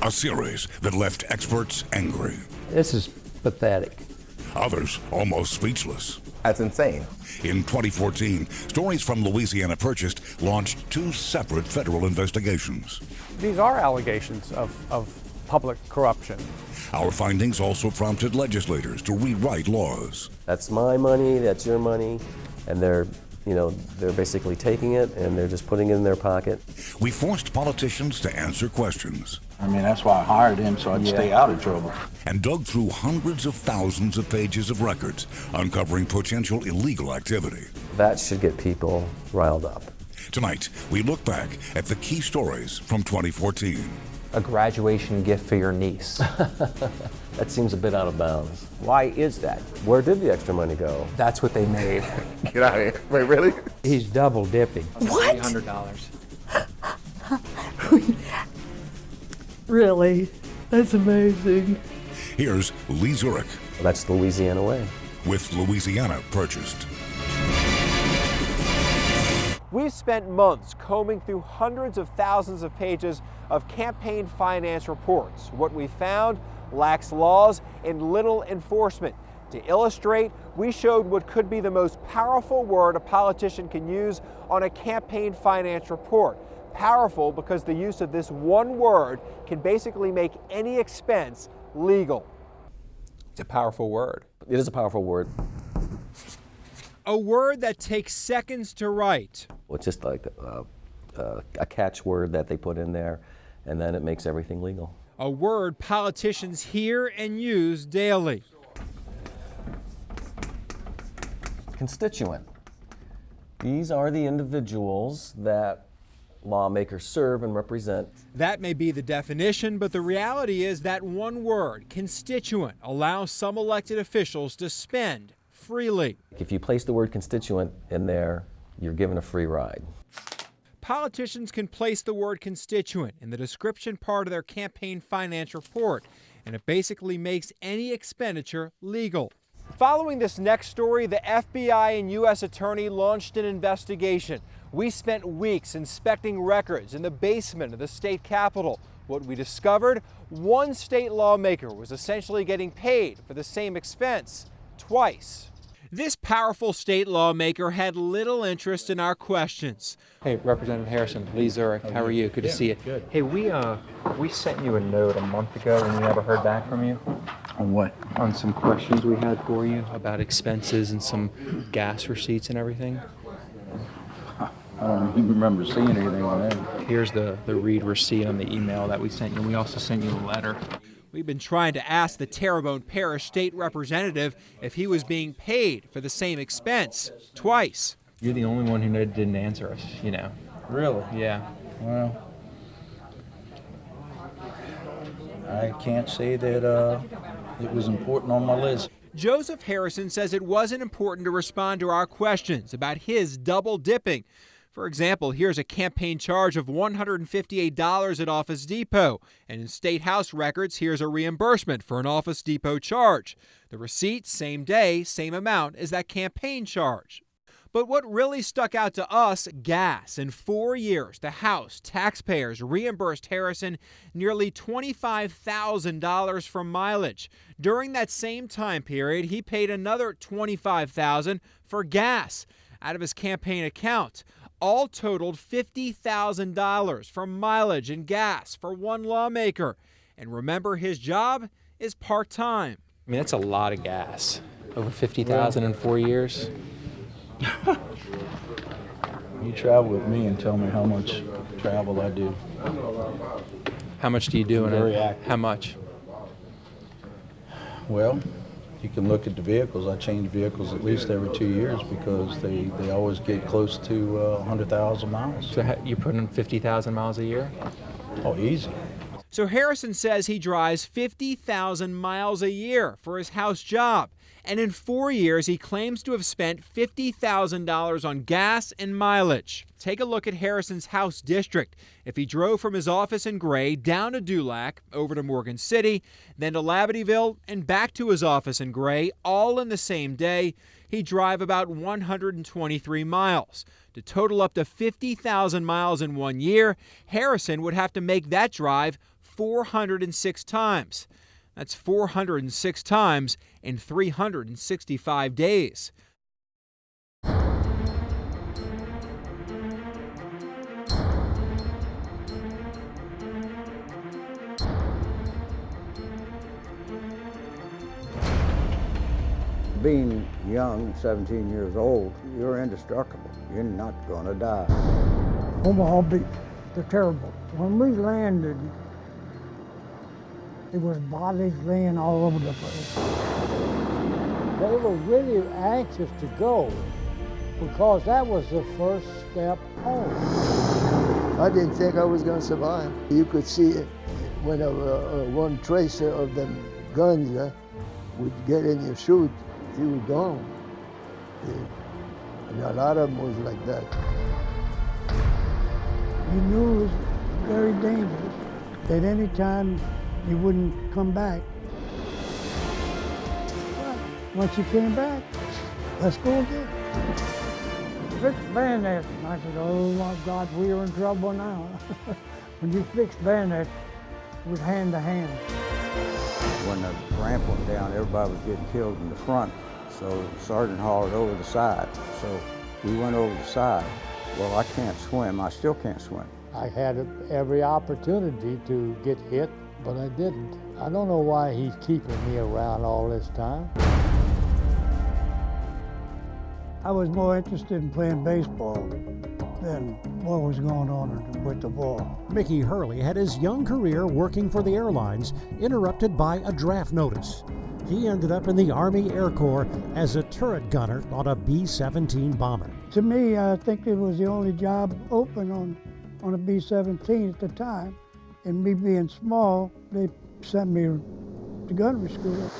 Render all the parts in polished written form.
A series that left experts angry. This is pathetic. Others almost speechless. That's insane. In 2014, Stories from Louisiana Purchased launched 2 separate federal investigations. These are allegations of public corruption. Our findings also prompted legislators to rewrite laws. That's my money, that's your money, and they're basically taking it and they're just putting it in their pocket. We forced politicians to answer questions. I mean, that's why I hired him, so I'd stay out of trouble. And dug through hundreds of thousands of pages of records, uncovering potential illegal activity. That should get people riled up. Tonight, we look back at the key stories from 2014. A graduation gift for your niece. That seems a bit out of bounds. Why is that? Where did the extra money go? That's what they made. Get out of here. Wait, really? He's double dipping. What? $300. Really? That's amazing. Here's Lee Zurich. That's the Louisiana way. With Louisiana Purchased. We've spent months combing through hundreds of thousands of pages of campaign finance reports. What we found: lax laws and little enforcement. To illustrate, we showed what could be the most powerful word a politician can use on a campaign finance report. Powerful because the use of this one word can basically make any expense legal. It's a powerful word. It is a powerful word. A word that takes seconds to write. It's just like a catchword that they put in there, and then it makes everything legal. A word politicians hear and use daily. Constituent. These are the individuals that lawmakers serve and represent. That may be the definition, but the reality is that one word, constituent, allows some elected officials to spend freely. If you place the word constituent in there, you're given a free ride. Politicians can place the word constituent in the description part of their campaign finance report, and it basically makes any expenditure legal. Following this next story, the FBI and U.S. Attorney launched an investigation. We spent weeks inspecting records in the basement of the state capitol. What we discovered: one state lawmaker was essentially getting paid for the same expense twice. This powerful state lawmaker had little interest in our questions. Hey, Representative Harrison, Lee Zurich, how are you? Good to see you. Good. Hey, we sent you a note a month ago and we never heard back from you. On what? On some questions we had for you about expenses and some gas receipts and everything. I don't even remember seeing anything on that. Here's the read receipt on the email that we sent you, and we also sent you a letter. We've been trying to ask the Terrebonne Parish state representative if he was being paid for the same expense twice. You're the only one who didn't answer us, you know. Really? Yeah. Well, I can't say that it was important on my list. Joseph Harrison says it wasn't important to respond to our questions about his double dipping. For example, here's a campaign charge of $158 at Office Depot, and in State House records, here's a reimbursement for an Office Depot charge. The receipt, same day, same amount as that campaign charge. But what really stuck out to us: gas. In 4 years, the House taxpayers reimbursed Harrison nearly $25,000 for mileage. During that same time period, he paid another $25,000 for gas out of his campaign account. All totaled $50,000 for mileage and gas for one lawmaker. And remember, his job is part-time. I mean, that's a lot of gas. Over $50,000 in 4 years. You travel with me and tell me how much travel I do. How much do you do in Very it? active. How much? Well, you can look at the vehicles. I change vehicles at least every 2 years because they always get close to 100,000 miles. So you put in 50,000 miles a year? Oh, easy. So Harrison says he drives 50,000 miles a year for his House job. And in 4 years, he claims to have spent $50,000 on gas and mileage. Take a look at Harrison's House district. If he drove from his office in Gray down to Dulac, over to Morgan City, then to Labadeville, and back to his office in Gray, all in the same day, he'd drive about 123 miles. To total up to 50,000 miles in 1 year, Harrison would have to make that drive 406 times. That's 406 times in 365 days. Being young, 17 years old, you're indestructible. You're not gonna die. Omaha Beach, they're terrible. When we landed, there was bodies laying all over the place. They were really anxious to go because that was the first step home. I didn't think I was gonna survive. You could see it when one tracer of them guns would get in your suit, you were gone. And a lot of them was like that. You knew it was very dangerous. At any time, you wouldn't come back. But once you came back, let's go again. Fixed bayonet. And I said, oh my God, we are in trouble now. When you fixed bayonet, it was hand to hand. When the ramp went down, everybody was getting killed in the front, so the sergeant hauled over the side. So we went over the side. Well, I can't swim. I still can't swim. I had every opportunity to get hit, but I didn't. I don't know why he's keeping me around all this time. I was more interested in playing baseball than what was going on with the ball. Mickey Hurley had his young career working for the airlines interrupted by a draft notice. He ended up in the Army Air Corps as a turret gunner on a B-17 bomber. To me, I think it was the only job open on a B-17 at the time. And me being small, they sent me to gunnery school.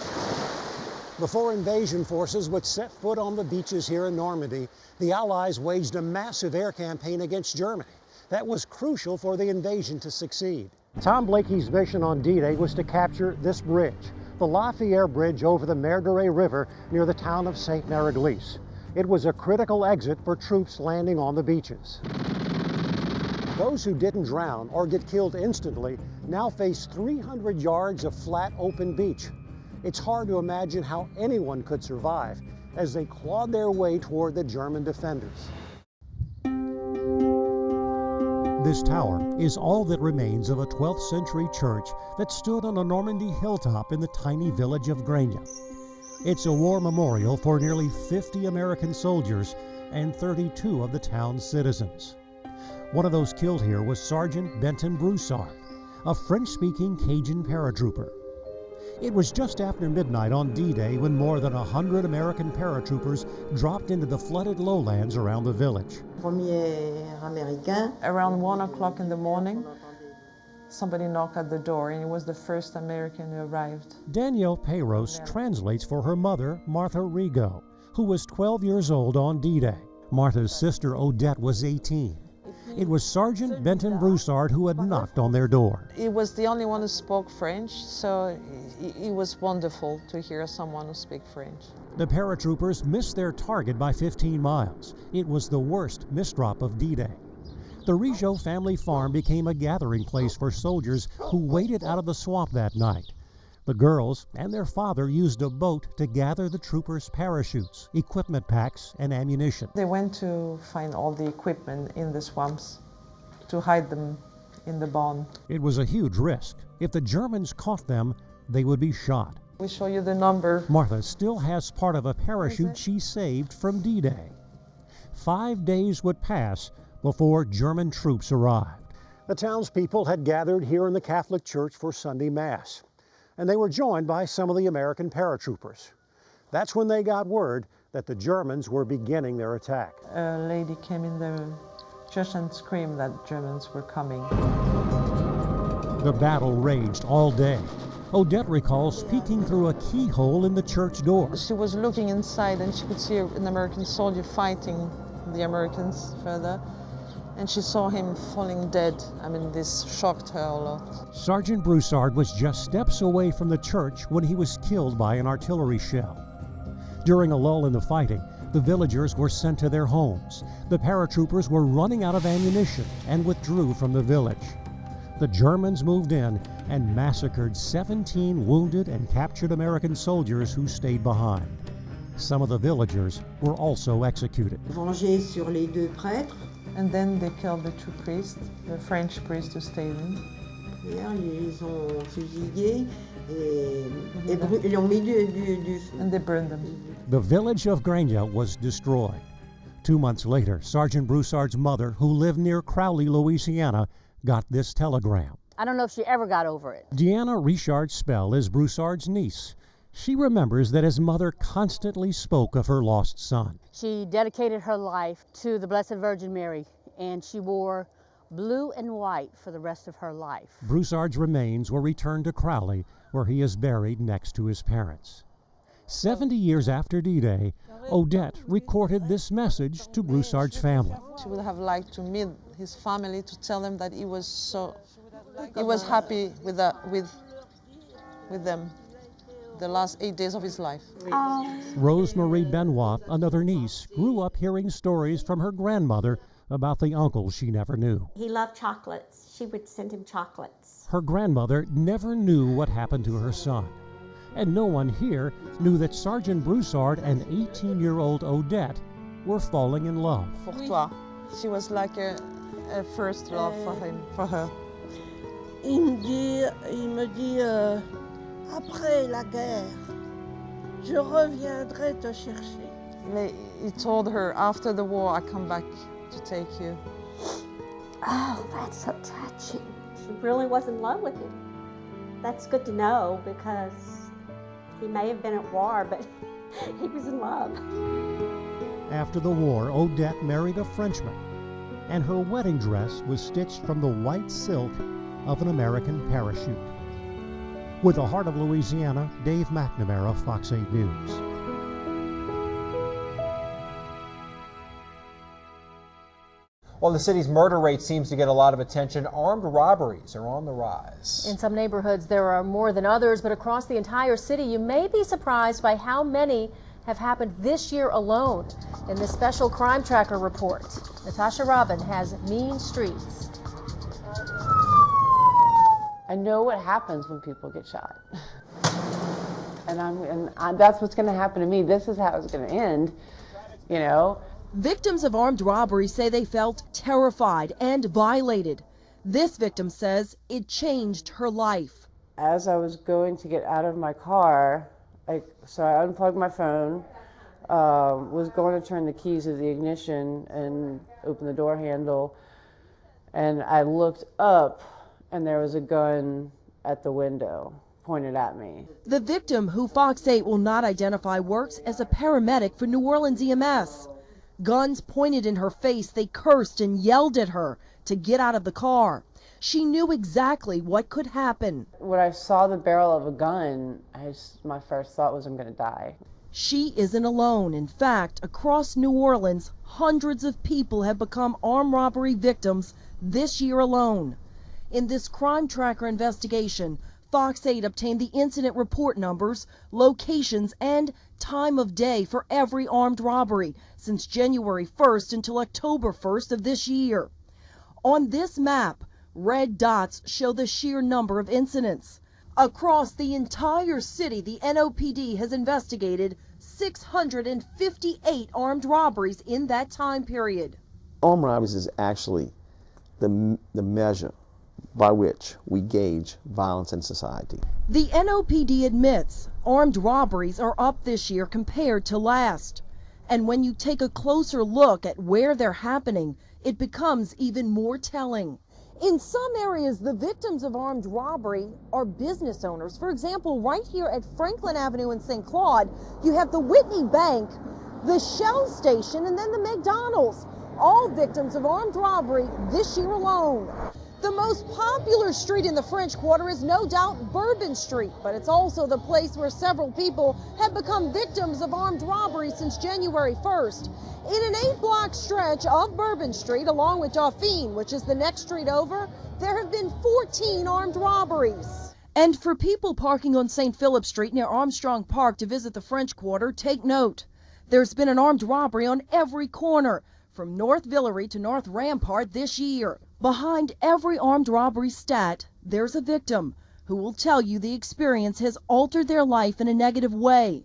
Before invasion forces would set foot on the beaches here in Normandy, the Allies waged a massive air campaign against Germany. That was crucial for the invasion to succeed. Tom Blakey's mission on D-Day was to capture this bridge, the Lafayette Bridge over the Mer de Ré River near the town of St. Mary-Glisse. It was a critical exit for troops landing on the beaches. Those who didn't drown or get killed instantly now face 300 yards of flat open beach. It's hard to imagine how anyone could survive as they clawed their way toward the German defenders. This tower is all that remains of a 12th century church that stood on a Normandy hilltop in the tiny village of Graigne. It's a war memorial for nearly 50 American soldiers and 32 of the town's citizens. One of those killed here was Sergeant Benton Broussard, a French-speaking Cajun paratrooper. It was just after midnight on D-Day when more than 100 American paratroopers dropped into the flooded lowlands around the village. Around 1 o'clock in the morning, somebody knocked at the door, and it was the first American who arrived. Danielle Payros translates for her mother, Martha Rigo, who was 12 years old on D-Day. Martha's sister, Odette, was 18. It was Sergeant Benton Broussard who had knocked on their door. He was the only one who spoke French, so it was wonderful to hear someone who speaks French. The paratroopers missed their target by 15 miles. It was the worst misdrop of D-Day. The Rigeau family farm became a gathering place for soldiers who waited out of the swamp that night. The girls and their father used a boat to gather the troopers' parachutes, equipment packs, and ammunition. They went to find all the equipment in the swamps to hide them in the barn. It was a huge risk. If the Germans caught them, they would be shot. We show you the number. Martha still has part of a parachute she saved from D-Day. 5 days would pass before German troops arrived. The townspeople had gathered here in the Catholic Church for Sunday Mass, and they were joined by some of the American paratroopers. That's when they got word that the Germans were beginning their attack. A lady came in the church and screamed that Germans were coming. The battle raged all day. Odette recalls peeking through a keyhole in the church door. She was looking inside and she could see an American soldier fighting the Americans further. And she saw him falling dead. I mean, this shocked her a lot. Sergeant Broussard was just steps away from the church when he was killed by an artillery shell. During a lull in the fighting, the villagers were sent to their homes. The paratroopers were running out of ammunition and withdrew from the village. the Germans moved in and massacred 17 wounded and captured American soldiers who stayed behind. Some of the villagers were also executed. Vengé sur les deux prêtres. And then they killed the two priests, the French priests who stayed in. Ils les ont fusillés et l'ont mis du... And they burned them. The village of Grania was destroyed. 2 months later, Sergeant Broussard's mother, who lived near Crowley, Louisiana, got this telegram. I don't know if she ever got over it. Deanna Richard Spell is Broussard's niece. She remembers that his mother constantly spoke of her lost son. She dedicated her life to the Blessed Virgin Mary, and she wore blue and white for the rest of her life. Broussard's remains were returned to Crowley, where he is buried next to his parents. 70 years after D-Day, Odette recorded this message to Broussard's family. She would have liked to meet his family to tell them that he was happy with them the last 8 days of his life. Rosemarie Benoit, another niece, grew up hearing stories from her grandmother about the uncle she never knew. He loved chocolates. She would send him chocolates. Her grandmother never knew what happened to her son. And no one here knew that Sergeant Broussard and 18-year-old Odette were falling in love. Pour toi. She was like a first love for her. Il me dit, après la guerre, je reviendrai te chercher. He told her, after the war, I come back to take you. Oh, that's so touching. She really was in love with him. That's good to know, because he may have been at war, but he was in love. After the war, Odette married a Frenchman, and her wedding dress was stitched from the white silk of an American parachute. With the heart of Louisiana, Dave McNamara, Fox 8 News. While the city's murder rate seems to get a lot of attention, armed robberies are on the rise. In some neighborhoods, there are more than others, but across the entire city, you may be surprised by how many have happened this year alone. In this special crime tracker report, Natasha Robin has Mean Streets. I know what happens when people get shot. And that's what's going to happen to me. This is how it's going to end, you know. Victims of armed robbery say they felt terrified and violated. This victim says it changed her life. As I was going to get out of my car, so I unplugged my phone, was going to turn the keys of the ignition and open the door handle, and I looked up and there was a gun at the window pointed at me. The victim, who Fox 8 will not identify, works as a paramedic for New Orleans EMS. Guns pointed in her face, they cursed and yelled at her to get out of the car. She knew exactly what could happen. When I saw the barrel of a gun, my first thought was, I'm going to die. She isn't alone. In fact, across New Orleans, hundreds of people have become armed robbery victims this year alone. In this crime tracker investigation, Fox 8 obtained the incident report numbers, locations, and time of day for every armed robbery since January 1st until October 1st of this year. On this map, red dots show the sheer number of incidents. Across the entire city, the NOPD has investigated 658 armed robberies in that time period. Armed robberies is actually the measure by which we gauge violence in society. The NOPD admits armed robberies are up this year compared to last. And when you take a closer look at where they're happening, it becomes even more telling. In some areas, the victims of armed robbery are business owners. For example, right here at Franklin Avenue in St. Claude, you have the Whitney Bank, the Shell station, and then the McDonald's, all victims of armed robbery this year alone. The most popular street in the French Quarter is no doubt Bourbon Street, but it's also the place where several people have become victims of armed robbery since January 1st. In an 8-block stretch of Bourbon Street, along with Dauphine, which is the next street over, there have been 14 armed robberies. And for people parking on St. Philip Street near Armstrong Park to visit the French Quarter, take note. There's been an armed robbery on every corner, from North Villeray to North Rampart this year. Behind every armed robbery stat, there's a victim who will tell you the experience has altered their life in a negative way.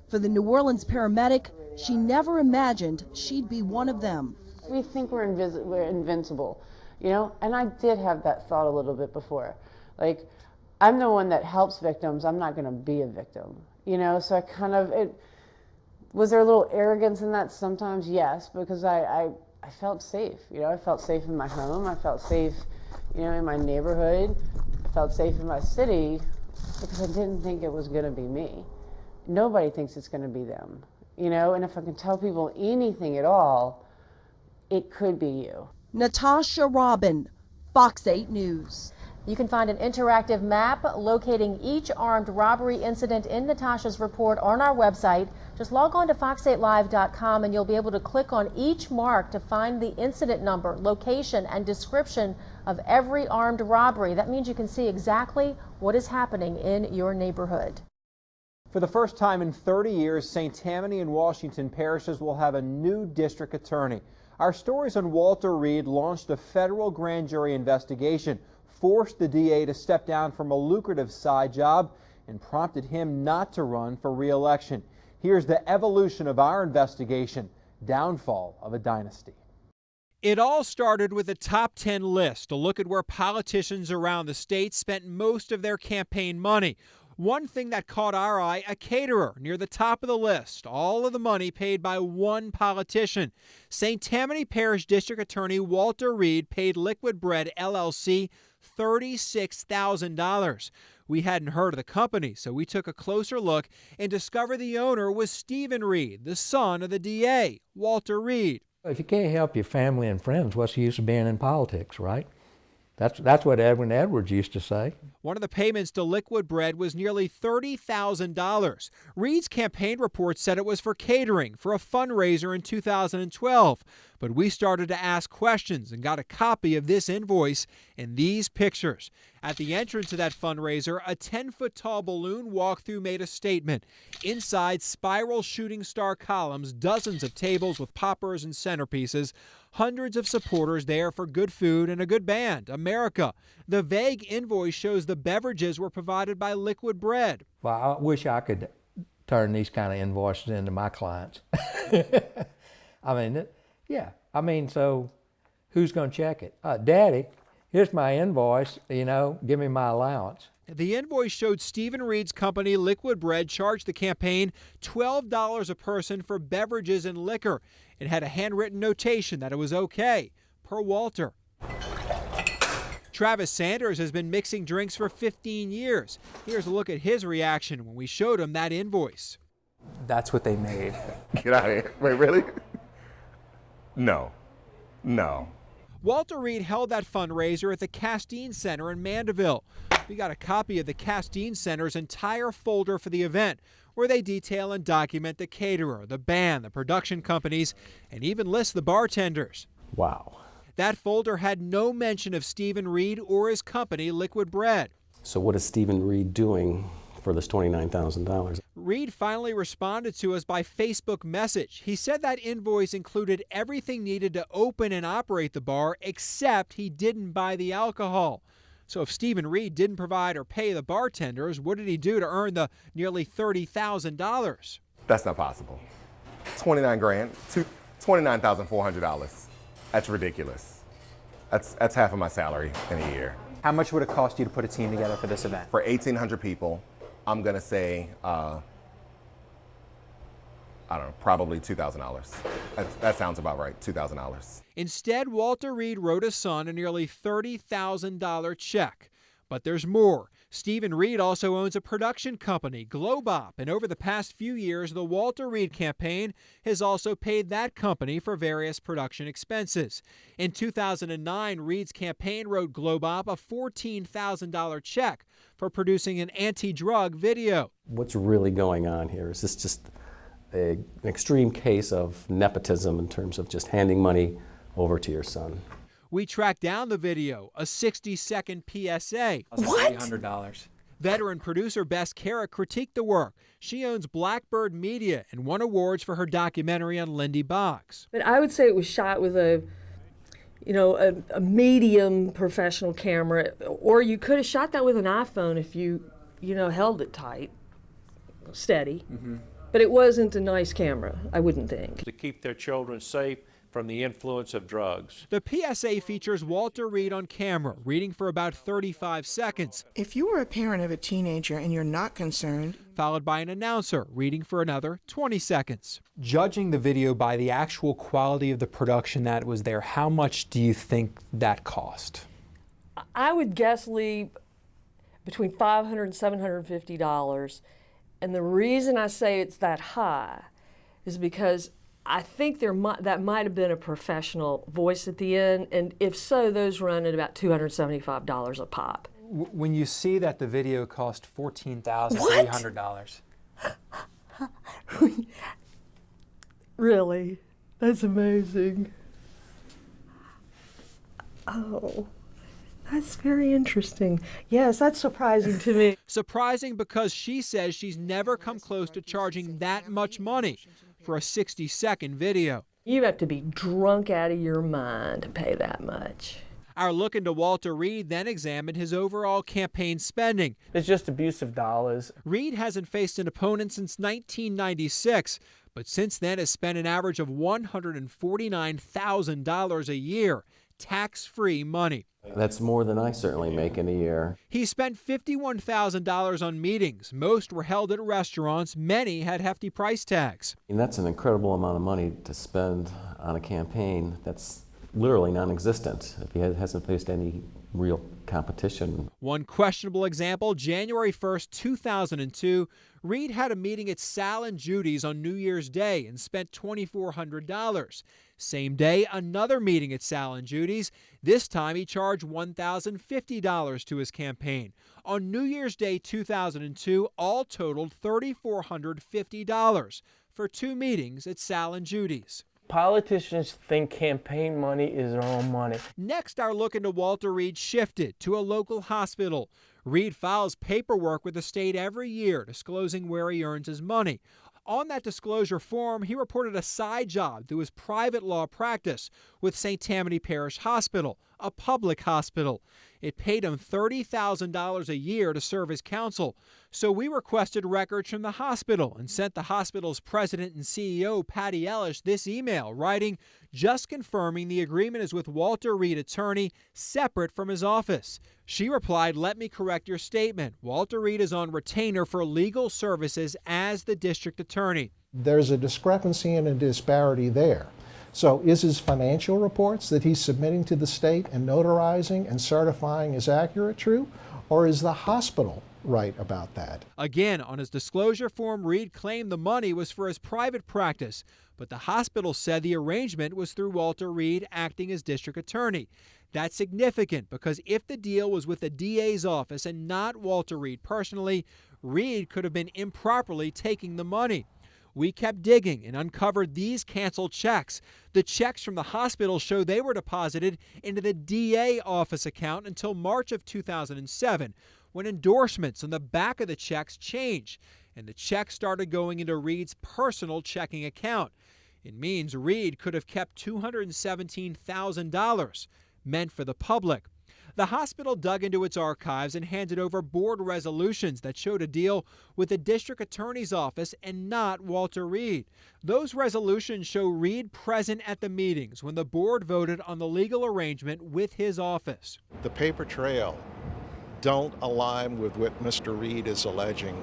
For the New Orleans paramedic, she never imagined she'd be one of them. We think we're invincible, you know, and I did have that thought a little bit before. Like, I'm the one that helps victims, I'm not gonna be a victim, you know, so I kind of, was there a little arrogance in that sometimes? Yes, because I felt safe, you know, I felt safe in my home, I felt safe, you know, in my neighborhood, I felt safe in my city, because I didn't think it was gonna be me. Nobody thinks it's gonna be them, you know, and if I can tell people anything at all, it could be you. Natasha Robin, Fox 8 News. You can find an interactive map locating each armed robbery incident in Natasha's report on our website. Just log on to fox8live.com and you'll be able to click on each mark to find the incident number, location, and description of every armed robbery. That means you can see exactly what is happening in your neighborhood. For the first time in 30 years, St. Tammany and Washington parishes will have a new district attorney. Our stories on Walter Reed launched a federal grand jury investigation, forced the DA to step down from a lucrative side job, and prompted him not to run for re-election. Here's the evolution of our investigation, Downfall of a Dynasty. It all started with a top 10 list, a look at where politicians around the state spent most of their campaign money. One thing that caught our eye, a caterer near the top of the list. All of the money paid by one politician. St. Tammany Parish District Attorney Walter Reed paid Liquid Bread LLC $36,000. We hadn't heard of the company, so we took a closer look and discovered the owner was Stephen Reed, the son of the DA, Walter Reed. If you can't help your family and friends, what's the use of being in politics, right? That's what Edwin Edwards used to say. One of the payments to Liquid Bread was nearly $30,000. Reed's campaign report said it was for catering for a fundraiser in 2012. But we started to ask questions and got a copy of this invoice and these pictures. At the entrance of that fundraiser, a 10-foot-tall balloon walkthrough made a statement. Inside, spiral shooting star columns, dozens of tables with poppers and centerpieces, hundreds of supporters there for good food and a good band, America. The vague invoice shows the beverages were provided by Liquid Bread. Well, I wish I could turn these kind of invoices into my clients. I mean, yeah. I mean, so who's going to check it? Daddy, here's my invoice, you know, give me my allowance. The invoice showed Stephen Reed's company, Liquid Bread, charged the campaign $12 a person for beverages and liquor. It had a handwritten notation that it was okay, per Walter. Travis Sanders has been mixing drinks for 15 years. Here's a look at his reaction when we showed him that invoice. That's what they made. Get out of here. Wait, really? No. Walter Reed held that fundraiser at the Castine Center in Mandeville. We got a copy of the Castine Center's entire folder for the event, where they detail and document the caterer, the band, the production companies, and even list the bartenders. Wow. That folder had no mention of Stephen Reed or his company, Liquid Bread. So what is Stephen Reed doing for this $29,000? Reed finally responded to us by Facebook message. He said that invoice included everything needed to open and operate the bar, except he didn't buy the alcohol. So if Stephen Reed didn't provide or pay the bartenders, what did he do to earn the nearly $30,000? That's not possible. 29 grand, $29,400. That's ridiculous. That's half of my salary in a year. How much would it cost you to put a team together for this event? For 1,800 people, I'm gonna say, I don't know, probably $2,000. That sounds about right, $2,000. Instead, Walter Reed wrote his son a nearly $30,000 check. But there's more. Stephen Reed also owns a production company, Globop, and over the past few years, the Walter Reed campaign has also paid that company for various production expenses. In 2009, Reed's campaign wrote Globop a $14,000 check for producing an anti-drug video. What's really going on here? Is this just an extreme case of nepotism in terms of just handing money over to your son? We tracked down the video, a 60-second PSA. What? $300. Veteran producer Bess Carrick critiqued the work. She owns Blackbird Media and won awards for her documentary on Lindy Boggs. But I would say it was shot with a you know, a medium professional camera, or you could have shot that with an iPhone if you know, held it tight, steady. But it wasn't a nice camera, I wouldn't think. To keep their children safe from the influence of drugs. The PSA features Walter Reed on camera, reading for about 35 seconds. If you were a parent of a teenager and you're not concerned, followed by an announcer reading for another 20 seconds. Judging the video by the actual quality of the production that was there, how much do you think that cost? I would guess, Lee, between $500 and $750. And the reason I say it's that high is because I think that might have been a professional voice at the end, and if so, those run at about $275 a pop. When you see that the video cost $14,300. Really? That's amazing. Oh, that's very interesting. Yes, that's surprising to me. Surprising because she says she's never come close to charging that much money for a 60-second video. You have to be drunk out of your mind to pay that much. Our look into Walter Reed then examined his overall campaign spending. It's just abuse of dollars. Reed hasn't faced an opponent since 1996, but since then has spent an average of $149,000 a year, tax-free money. That's more than I certainly make in a year. He spent $51,000 on meetings. Most were held at restaurants. Many had hefty price tags. And that's an incredible amount of money to spend on a campaign that's literally non-existent if he hasn't faced any real competition. One questionable example, January 1st, 2002, Reed had a meeting at Sal and Judy's on New Year's Day and spent $2,400. Same day, another meeting at Sal and Judy's. This time he charged $1,050 to his campaign. On New Year's Day 2002, all totaled $3,450 for 2 meetings at Sal and Judy's. Politicians think campaign money is their own money. Next, our look into Walter Reed shifted to a local hospital. Reed files paperwork with the state every year disclosing where he earns his money. On that disclosure form, he reported a side job through his private law practice with St. Tammany Parish Hospital, a public hospital. It paid him $30,000 a year to serve as counsel. So we requested records from the hospital and sent the hospital's president and CEO, Patty Ellis, this email, writing, "Just confirming the agreement is with Walter Reed, attorney, separate from his office." She replied, "Let me correct your statement. Walter Reed is on retainer for legal services as the district attorney." There's a discrepancy and a disparity there. So is his financial reports that he's submitting to the state and notarizing and certifying as accurate true? Or is the hospital right about that? Again, on his disclosure form, Reed claimed the money was for his private practice, but the hospital said the arrangement was through Walter Reed acting as district attorney. That's significant because if the deal was with the DA's office and not Walter Reed personally, Reed could have been improperly taking the money. We kept digging and uncovered these canceled checks. The checks from the hospital show they were deposited into the DA office account until March of 2007, when endorsements on the back of the checks changed, and the checks started going into Reed's personal checking account. It means Reed could have kept $217,000, meant for the public. The hospital dug into its archives and handed over board resolutions that showed a deal with the district attorney's office and not Walter Reed. Those resolutions show Reed present at the meetings when the board voted on the legal arrangement with his office. The paper trail don't align with what Mr. Reed is alleging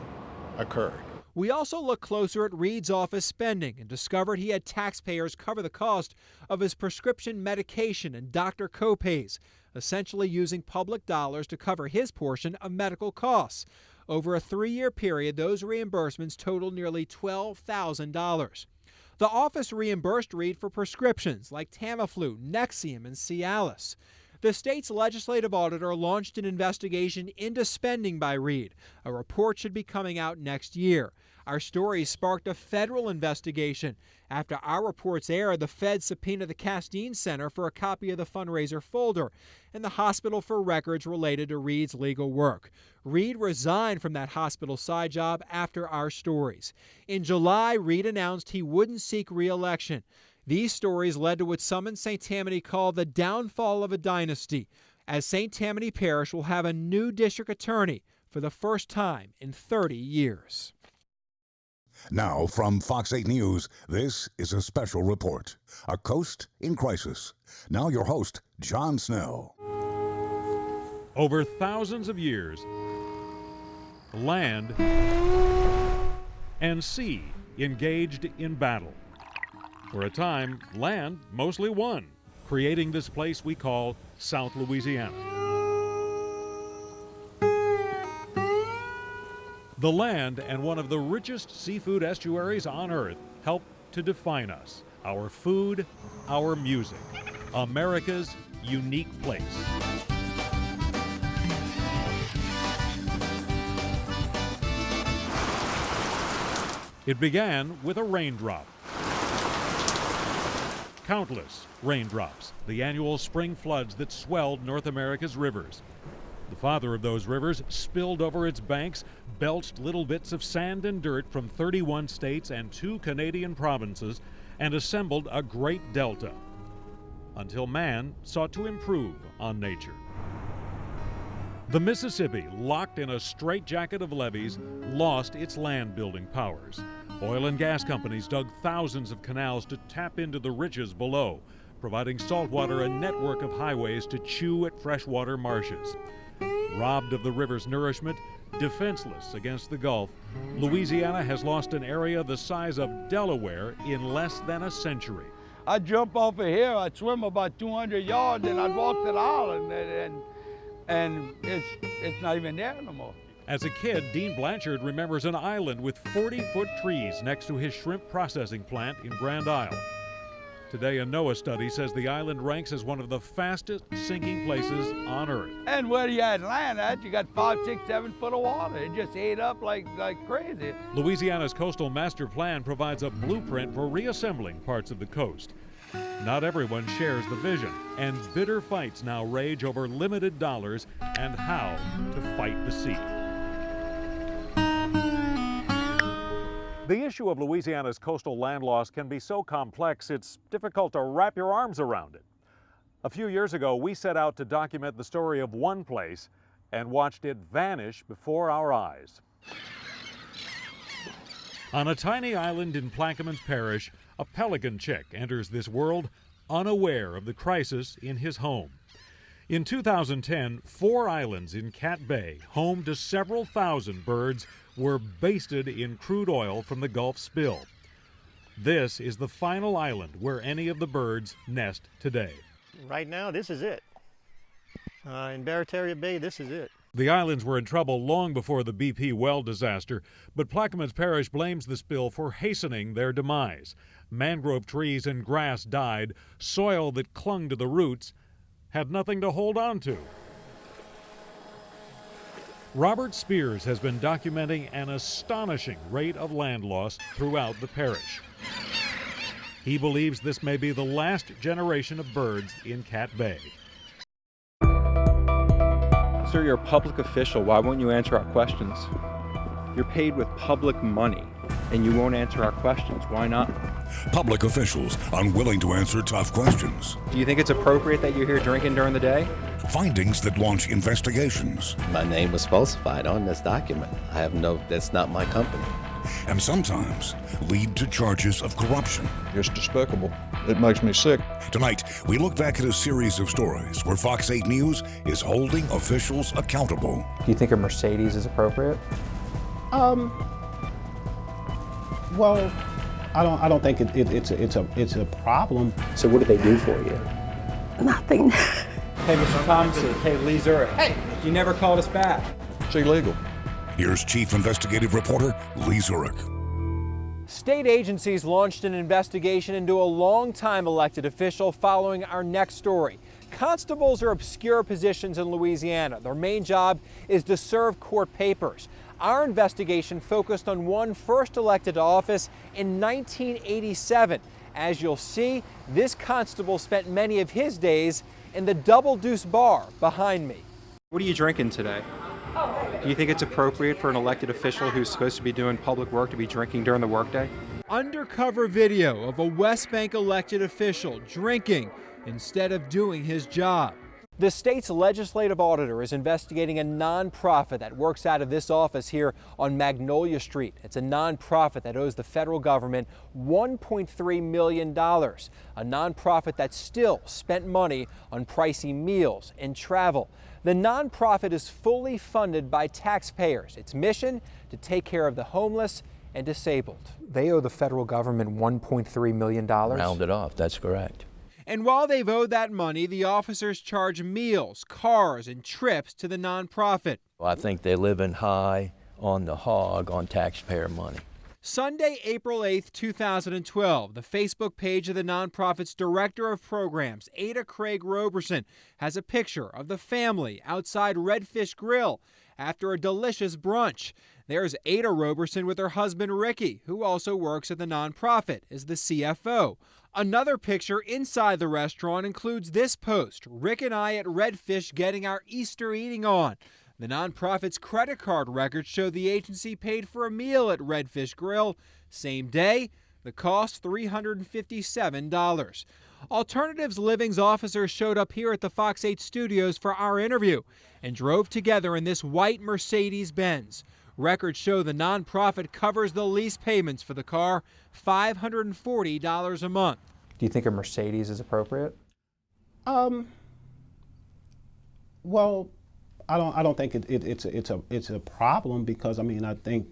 occurred. We also looked closer at Reed's office spending and discovered he had taxpayers cover the cost of his prescription medication and doctor copays, essentially using public dollars to cover his portion of medical costs. Over a 3-year period, those reimbursements totaled nearly $12,000. The office reimbursed Reed for prescriptions like Tamiflu, Nexium, and Cialis. The state's legislative auditor launched an investigation into spending by Reed. A report should be coming out next year. Our story sparked a federal investigation. After our reports aired, the feds subpoenaed the Castine Center for a copy of the fundraiser folder and the hospital for records related to Reed's legal work. Reed resigned from that hospital side job after our stories. In July, Reed announced he wouldn't seek re-election. These stories led to what some in St. Tammany call the downfall of a dynasty, as St. Tammany Parish will have a new district attorney for the first time in 30 years. Now from Fox 8 News, this is a special report. A coast in crisis. Now your host, John Snell. Over thousands of years, land and sea engaged in battle. For a time, land mostly won, creating this place we call South Louisiana. The land and one of the richest seafood estuaries on earth help to define us, our food, our music, America's unique place. It began with a raindrop. Countless raindrops, the annual spring floods that swelled North America's rivers. The father of those rivers spilled over its banks, belched little bits of sand and dirt from 31 states and 2 Canadian provinces, and assembled a great delta, until man sought to improve on nature. The Mississippi, locked in a straitjacket of levees, lost its land-building powers. Oil and gas companies dug thousands of canals to tap into the riches below, providing saltwater a network of highways to chew at freshwater marshes. Robbed of the river's nourishment, defenseless against the Gulf, Louisiana has lost an area the size of Delaware in less than a century. I'd jump off of here, I'd swim about 200 yards, and I'd walk to the island, and it's not even there no more. As a kid, Dean Blanchard remembers an island with 40-foot trees next to his shrimp processing plant in Grand Isle. Today, a NOAA study says the island ranks as one of the fastest sinking places on Earth. And where you had land at, you got 5, 6, 7 foot of water. It just ate up like crazy. Louisiana's coastal master plan provides a blueprint for reassembling parts of the coast. Not everyone shares the vision, and bitter fights now rage over limited dollars and how to fight the sea. The issue of Louisiana's coastal land loss can be so complex it's difficult to wrap your arms around it. A few years ago, we set out to document the story of one place and watched it vanish before our eyes. On a tiny island in Plaquemines Parish, a pelican chick enters this world unaware of the crisis in his home. In 2010, 4 islands in Cat Bay, home to several thousand birds, were basted in crude oil from the Gulf spill. This is the final island where any of the birds nest today. Right now, this is it. In Barataria Bay, this is it. The islands were in trouble long before the BP well disaster, but Plaquemines Parish blames the spill for hastening their demise. Mangrove trees and grass died, soil that clung to the roots had nothing to hold on to. Robert Spears has been documenting an astonishing rate of land loss throughout the parish. He believes this may be the last generation of birds in Cat Bay. Sir, you're a public official. Why won't you answer our questions? You're paid with public money, and you won't answer our questions. Why not? Public officials unwilling to answer tough questions. Do you think it's appropriate that you're here drinking during the day? Findings that launch investigations. My name was falsified on this document. That's not my company. And sometimes lead to charges of corruption. It's despicable. It makes me sick. Tonight, we look back at a series of stories where Fox 8 News is holding officials accountable. Do you think a Mercedes is appropriate? Well, I don't think it's a problem. So what did they do for you? Nothing. Hey, Mr. Thompson. Hey, Lee Zurich. Hey, you never called us back. It's illegal. Here's Chief Investigative Reporter Lee Zurich. State agencies launched an investigation into a longtime elected official following our next story. Constables are obscure positions in Louisiana. Their main job is to serve court papers. Our investigation focused on one first elected to office in 1987. As you'll see, this constable spent many of his days in the Double Deuce bar behind me. What are you drinking today? Do you think it's appropriate for an elected official who's supposed to be doing public work to be drinking during the workday? Undercover video of a West Bank elected official drinking instead of doing his job. The state's legislative auditor is investigating a nonprofit that works out of this office here on Magnolia Street. It's a nonprofit that owes the federal government $1.3 million, a nonprofit that still spent money on pricey meals and travel. The nonprofit is fully funded by taxpayers. Its mission to take care of the homeless and disabled. They owe the federal government $1.3 million. Rounded off, that's correct. And while they've owed that money, the officers charge meals, cars, and trips to the nonprofit. I think they're living high on the hog on taxpayer money. Sunday, April 8th, 2012, the Facebook page of the nonprofit's director of programs, Ada Craig Roberson, has a picture of the family outside Redfish Grill after a delicious brunch. There's Ada Roberson with her husband, Ricky, who also works at the nonprofit as the CFO. Another picture inside the restaurant includes this post, Rick and I at Redfish getting our Easter eating on. The nonprofit's credit card records show the agency paid for a meal at Redfish Grill. Same day, the cost $357. Alternatives Living's officers showed up here at the Fox 8 studios for our interview and drove together in this white Mercedes-Benz. Records show the nonprofit covers the lease payments for the car, $540 a month. Do you think a Mercedes is appropriate? Well, I don't think it's a problem, because I mean, I think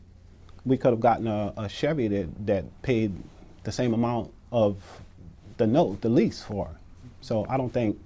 we could have gotten a Chevy that paid the same amount of the lease for. So I don't think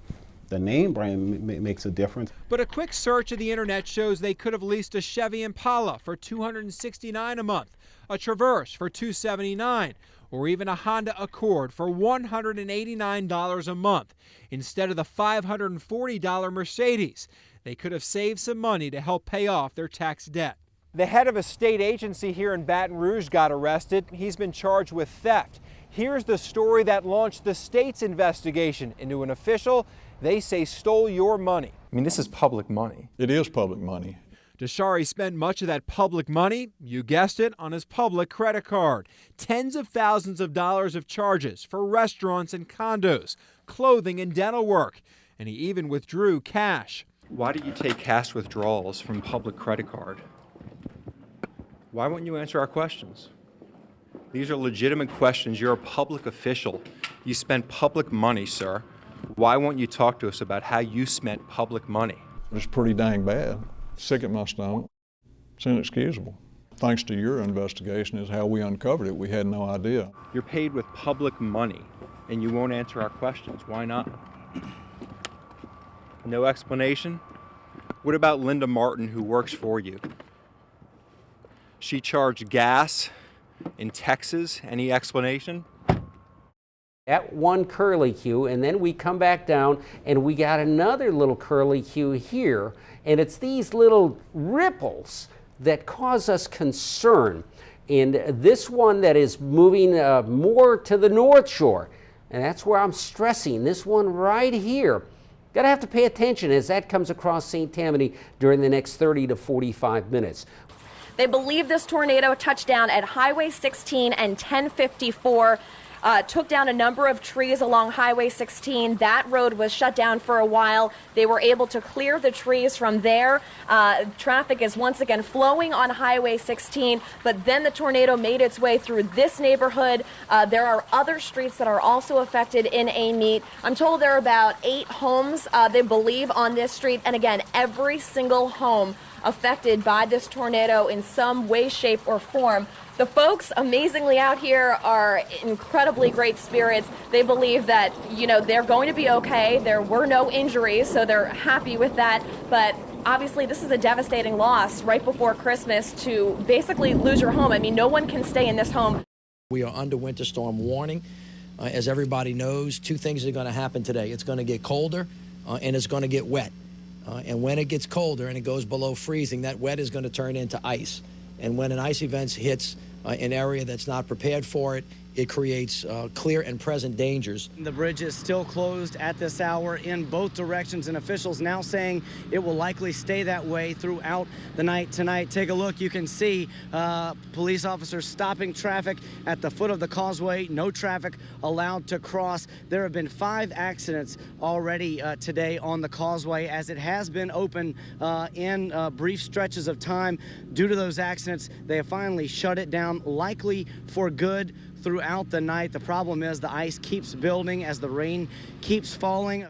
the name brand makes a difference. But a quick search of the internet shows they could have leased a Chevy Impala for $269 a month, a Traverse for $279, or even a Honda Accord for $189 a month instead of the $540 Mercedes. They could have saved some money to help pay off their tax debt. The head of a state agency here in Baton Rouge got arrested. He's been charged with theft. Here's the story that launched the state's investigation into an official they say stole your money. I mean, this is public money. It is public money. Deshari spent much of that public money, you guessed it, on his public credit card. Tens of thousands of dollars of charges for restaurants and condos, clothing and dental work, and he even withdrew cash. Why do you take cash withdrawals from public credit card? Why won't you answer our questions? These are legitimate questions. You're a public official. You spend public money, sir. Why won't you talk to us about how you spent public money? It's pretty dang bad. Sick at my stomach. It's inexcusable. Thanks to your investigation is how we uncovered it. We had no idea. You're paid with public money, and you won't answer our questions. Why not? No explanation? What about Linda Martin, who works for you? She charged gas in Texas. Any explanation? At one curlicue, and then we come back down and we got another little curlicue here, and it's these little ripples that cause us concern. And this one that is moving more to the North Shore, and that's where I'm stressing, this one right here. Gotta have to pay attention as that comes across St. Tammany during the next 30 to 45 minutes. They believe this tornado touched down at Highway 16 and 1054. Took down a number of trees along Highway 16. That road was shut down for a while. They were able to clear the trees from there. Traffic is once again flowing on Highway 16, but then the tornado made its way through this neighborhood. There are other streets that are also affected in Amite. I'm told there are about 8 homes, they believe, on this street. And again, every single home affected by this tornado in some way, shape, or form. The folks, amazingly, out here are incredibly great spirits. They believe that, they're going to be okay. There were no injuries, so they're happy with that. But obviously, this is a devastating loss right before Christmas to basically lose your home. I mean, no one can stay in this home. We are under winter storm warning. As everybody knows, 2 things are going to happen today. It's going to get colder and it's going to get wet. And when it gets colder and it goes below freezing, that wet is going to turn into ice. And when an ice event hits an area that's not prepared for it, it creates clear and present dangers. The bridge is still closed at this hour in both directions, and officials now saying it will likely stay that way throughout the night tonight. Take a look. You can see police officers stopping traffic at the foot of the causeway. No traffic allowed to cross. There have been 5 accidents already today on the causeway, as it has been open in brief stretches of time. Due to those accidents, they have finally shut it down, likely for good, throughout the night. The problem is the ice keeps building as the rain keeps falling.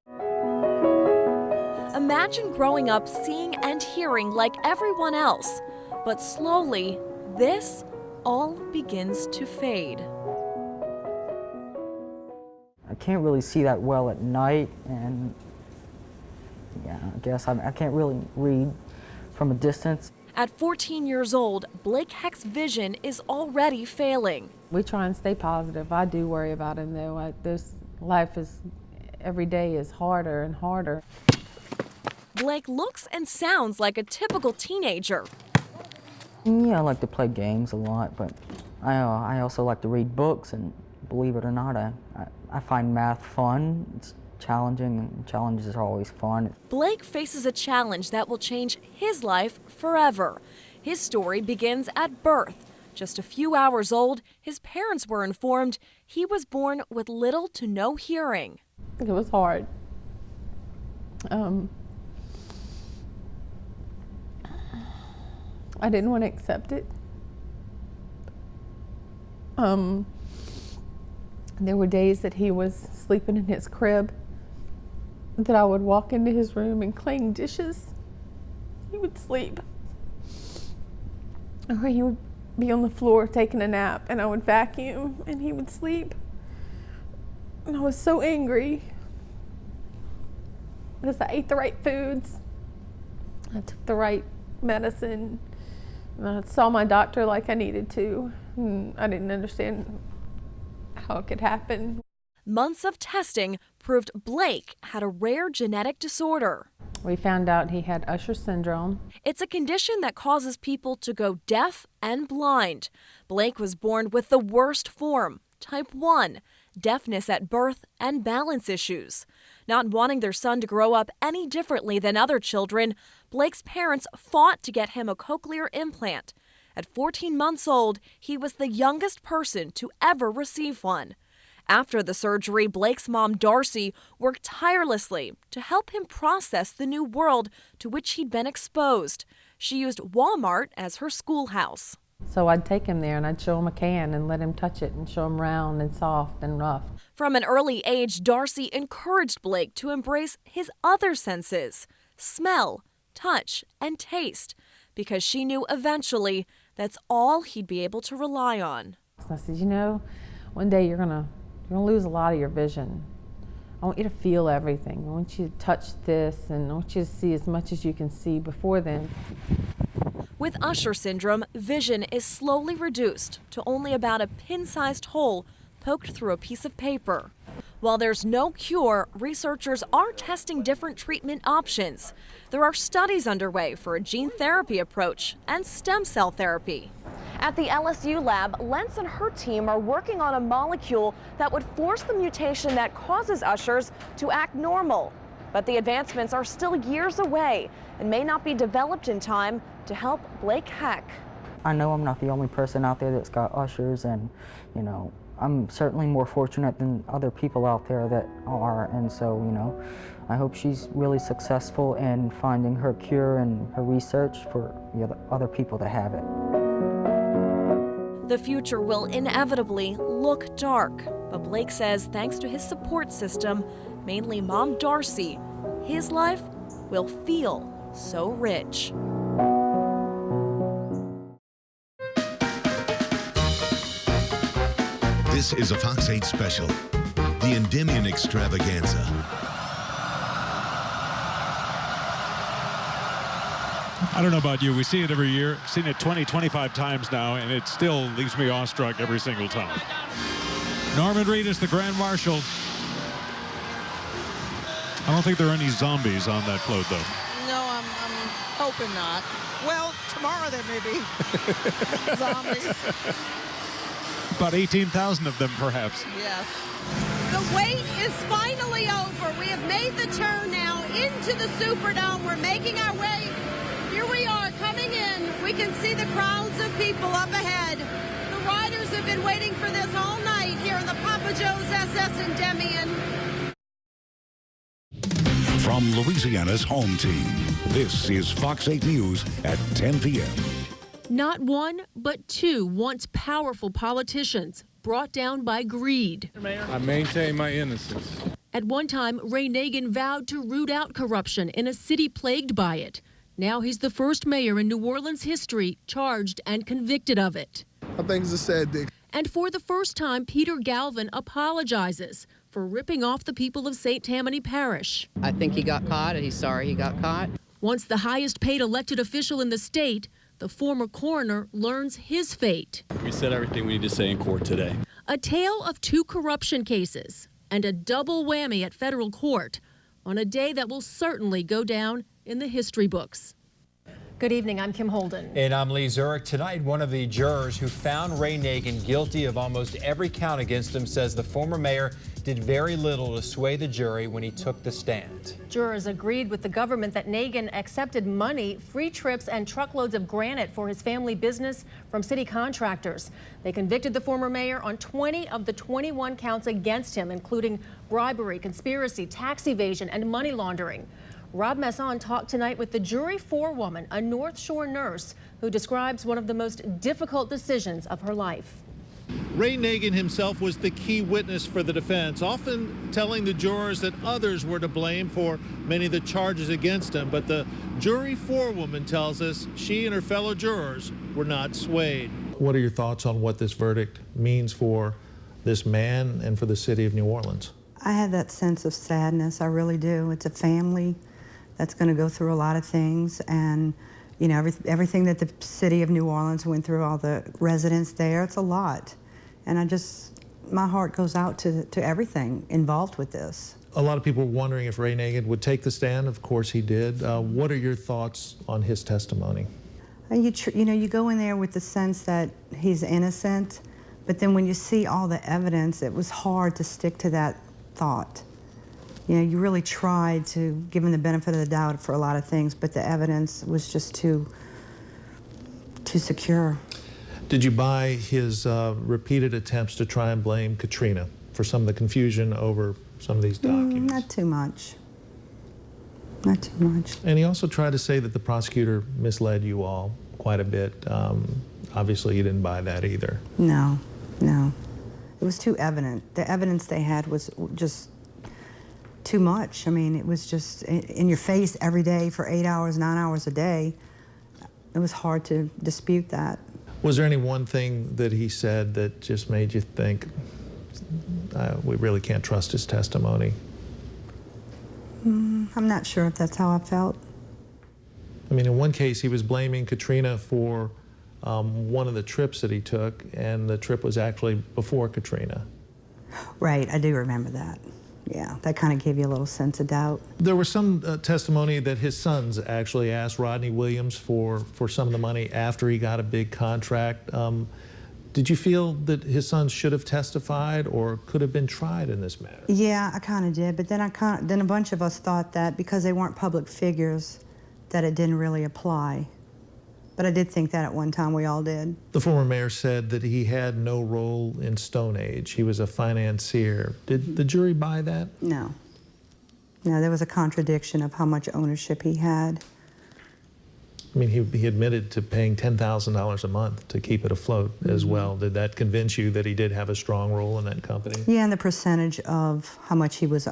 Imagine growing up seeing and hearing like everyone else, but slowly, this all begins to fade. I can't really see that well at night, and yeah, I guess I can't really read from a distance. At 14 years old, Blake Heck's vision is already failing. We try and stay positive. I do worry about him though. This life is, every day is harder and harder. Blake looks and sounds like a typical teenager. Yeah, I like to play games a lot, but I also like to read books, and believe it or not, I find math fun. It's challenging, and challenges are always fun. Blake faces a challenge that will change his life forever. His story begins at birth. Just a few hours old, his parents were informed he was born with little to no hearing. It was hard. I didn't want to accept it. There were days that he was sleeping in his crib, that I would walk into his room and clean dishes. He would sleep. Or he would be on the floor taking a nap, and I would vacuum and he would sleep. And I was so angry because I ate the right foods, I took the right medicine, and I saw my doctor like I needed to. And I didn't understand how it could happen. Months of testing proved Blake had a rare genetic disorder. We found out he had Usher syndrome. It's a condition that causes people to go deaf and blind. Blake was born with the worst form, type 1, deafness at birth and balance issues. Not wanting their son to grow up any differently than other children, Blake's parents fought to get him a cochlear implant. At 14 months old, he was the youngest person to ever receive one. After the surgery, Blake's mom, Darcy, worked tirelessly to help him process the new world to which he'd been exposed. She used Walmart as her schoolhouse. So I'd take him there and I'd show him a can and let him touch it and show him round and soft and rough. From an early age, Darcy encouraged Blake to embrace his other senses, smell, touch, and taste, because she knew eventually that's all he'd be able to rely on. So I said, you know, one day you're gonna lose a lot of your vision. I want you to feel everything. I want you to touch this, and I want you to see as much as you can see before then. With Usher syndrome, vision is slowly reduced to only about a pin-sized hole poked through a piece of paper. While there's no cure, researchers are testing different treatment options. There are studies underway for a gene therapy approach and stem cell therapy. At the LSU lab, Lentz and her team are working on a molecule that would force the mutation that causes Usher's to act normal. But the advancements are still years away and may not be developed in time to help Blake Heck. I know I'm not the only person out there that's got Ushers, and you know, I'm certainly more fortunate than other people out there that are, and so, you know, I hope she's really successful in finding her cure and her research for the other people that have it. The future will inevitably look dark, but Blake says thanks to his support system, mainly Mom Darcy, his life will feel so rich. This is a Fox 8 special, the Endymion Extravaganza. I don't know about you, we see it every year, seen it 20, 25 times now, and it still leaves me awestruck every single time. Norman Reed is the Grand Marshal. I don't think there are any zombies on that float, though. No, I'm hoping not. Well, tomorrow there may be zombies. About 18,000 of them, perhaps. Yes. The wait is finally over. We have made the turn now into the Superdome. We're making our way. Here we are coming in. We can see the crowds of people up ahead. The riders have been waiting for this all night here in the Papa Joe's SS Endymion. From Louisiana's home team, this is Fox 8 News at 10 p.m. Not one, but two once powerful politicians brought down by greed. I maintain my innocence. At one time, Ray Nagin vowed to root out corruption in a city plagued by it. Now he's the first mayor in New Orleans history charged and convicted of it. I think it's a sad day. And for the first time, Peter Galvin apologizes for ripping off the people of St. Tammany Parish. I think he got caught, and he's sorry he got caught. Once the highest paid elected official in the state, the former coroner learns his fate. We said everything we need to say in court today. A tale of two corruption cases and a double whammy at federal court on a day that will certainly go down in the history books. Good evening, I'm Kim Holden. And I'm Lee Zurich. Tonight, one of the jurors who found Ray Nagin guilty of almost every count against him says the former mayor did very little to sway the jury when he took the stand. Jurors agreed with the government that Nagin accepted money, free trips, and truckloads of granite for his family business from city contractors. They convicted the former mayor on 20 of the 21 counts against him, including bribery, conspiracy, tax evasion, and money laundering. Rob Masson talked tonight with the jury forewoman, a North Shore nurse, who describes one of the most difficult decisions of her life. Ray Nagin himself was the key witness for the defense, often telling the jurors that others were to blame for many of the charges against him. But the jury forewoman tells us she and her fellow jurors were not swayed. What are your thoughts on what this verdict means for this man and for the city of New Orleans? I have that sense of sadness, I really do. It's a family that's going to go through a lot of things, and you know, everything that the city of New Orleans went through, all the residents there, it's a lot. And my heart goes out to everything involved with this. A lot of people were wondering if Ray Nagin would take the stand. Of course he did. What are your thoughts on his testimony? You go in there with the sense that he's innocent, but then when you see all the evidence, it was hard to stick to that thought. You know, you really tried to give him the benefit of the doubt for a lot of things, but the evidence was just too secure. Did you buy his repeated attempts to try and blame Katrina for some of the confusion over some of these documents? Not too much. Not too much. And he also tried to say that the prosecutor misled you all quite a bit. Obviously, you didn't buy that either. No, no. It was too evident. The evidence they had was just too much. I mean, it was just in your face every day for 8 hours, 9 hours a day. It was hard to dispute that. Was there any one thing that he said that just made you think, we really can't trust his testimony? I'm not sure if that's how I felt. I mean, in one case, he was blaming Katrina for one of the trips that he took, and the trip was actually before Katrina. Right, I do remember that. Yeah, that kind of gave you a little sense of doubt. There was some testimony that his sons actually asked Rodney Williams for some of the money after he got a big contract. Did you feel that his sons should have testified or could have been tried in this matter? Yeah, I kind of did, but then then a bunch of us thought that because they weren't public figures, that it didn't really apply. But I did think that at one time, we all did. The former mayor said that he had no role in Stone Age. He was a financier. Did the jury buy that? No. No, there was a contradiction of how much ownership he had. I mean, he admitted to paying $10,000 a month to keep it afloat as well. Did that convince you that he did have a strong role in that company? Yeah, and the percentage of how much he was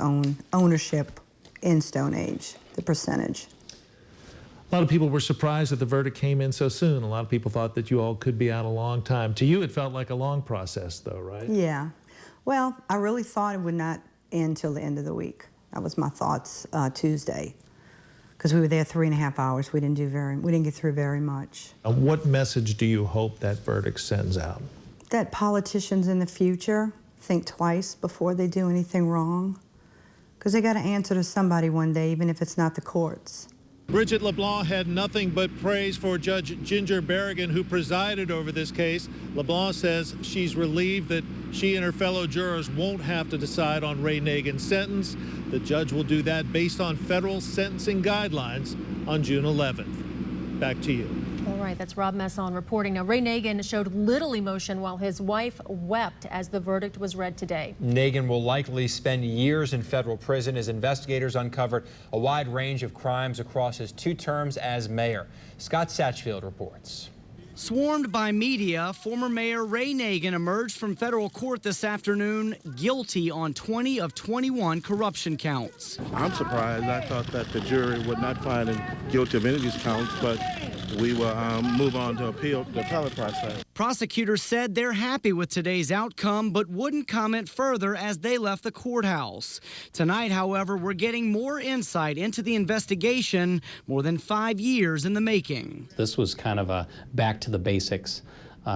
ownership in Stone Age, the percentage. A lot of people were surprised that the verdict came in so soon. A lot of people thought that you all could be out a long time. To you, it felt like a long process, though, right? Yeah. Well, I really thought it would not end till the end of the week. That was my thoughts Tuesday, because we were there 3.5 hours. We didn't get through very much. What message do you hope that verdict sends out? That politicians in the future think twice before they do anything wrong, because they got to answer to somebody one day, even if it's not the courts. Bridget LeBlanc had nothing but praise for Judge Ginger Berrigan, who presided over this case. LeBlanc says she's relieved that she and her fellow jurors won't have to decide on Ray Nagin's sentence. The judge will do that based on federal sentencing guidelines on June 11th. Back to you. All right, that's Rob Messon reporting. Now, Ray Nagin showed little emotion while his wife wept as the verdict was read today. Nagin will likely spend years in federal prison as investigators uncovered a wide range of crimes across his 2 terms as mayor. Scott Satchfield reports. Swarmed by media, former Mayor Ray Nagin emerged from federal court this afternoon guilty on 20 of 21 corruption counts. I'm surprised. I thought that the jury would not find him guilty of any of these counts, but we will move on to appeal the appellate process. Prosecutors said they're happy with today's outcome, but wouldn't comment further as they left the courthouse. Tonight, however, we're getting more insight into the investigation, more than 5 years in the making. This was kind of a back to the basics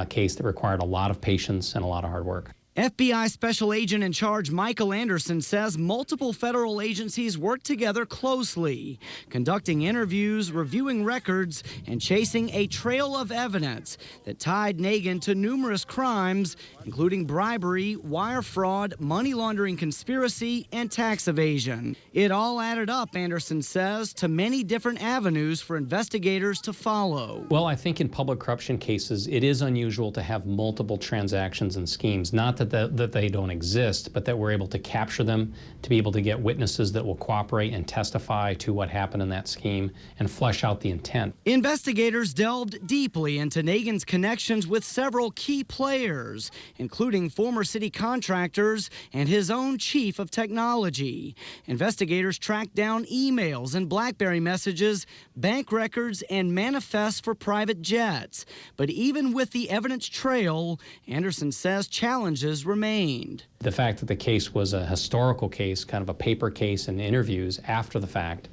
case that required a lot of patience and a lot of hard work. FBI Special Agent in Charge Michael Anderson says multiple federal agencies work together closely, conducting interviews, reviewing records, and chasing a trail of evidence that tied Nagin to numerous crimes, including bribery, wire fraud, money laundering conspiracy, and tax evasion. It all added up, Anderson says, to many different avenues for investigators to follow. Well, I think in public corruption cases, it is unusual to have multiple transactions and schemes, not that they don't exist, but that we're able to capture them, to be able to get witnesses that will cooperate and testify to what happened in that scheme and flesh out the intent. Investigators delved deeply into Nagin's connections with several key players, including former city contractors and his own chief of technology. Investigators tracked down emails and BlackBerry messages, bank records, and manifests for private jets. But even with the evidence trail, Anderson says challenges remained. The fact that the case was a historical case, kind of a paper case and interviews after the fact,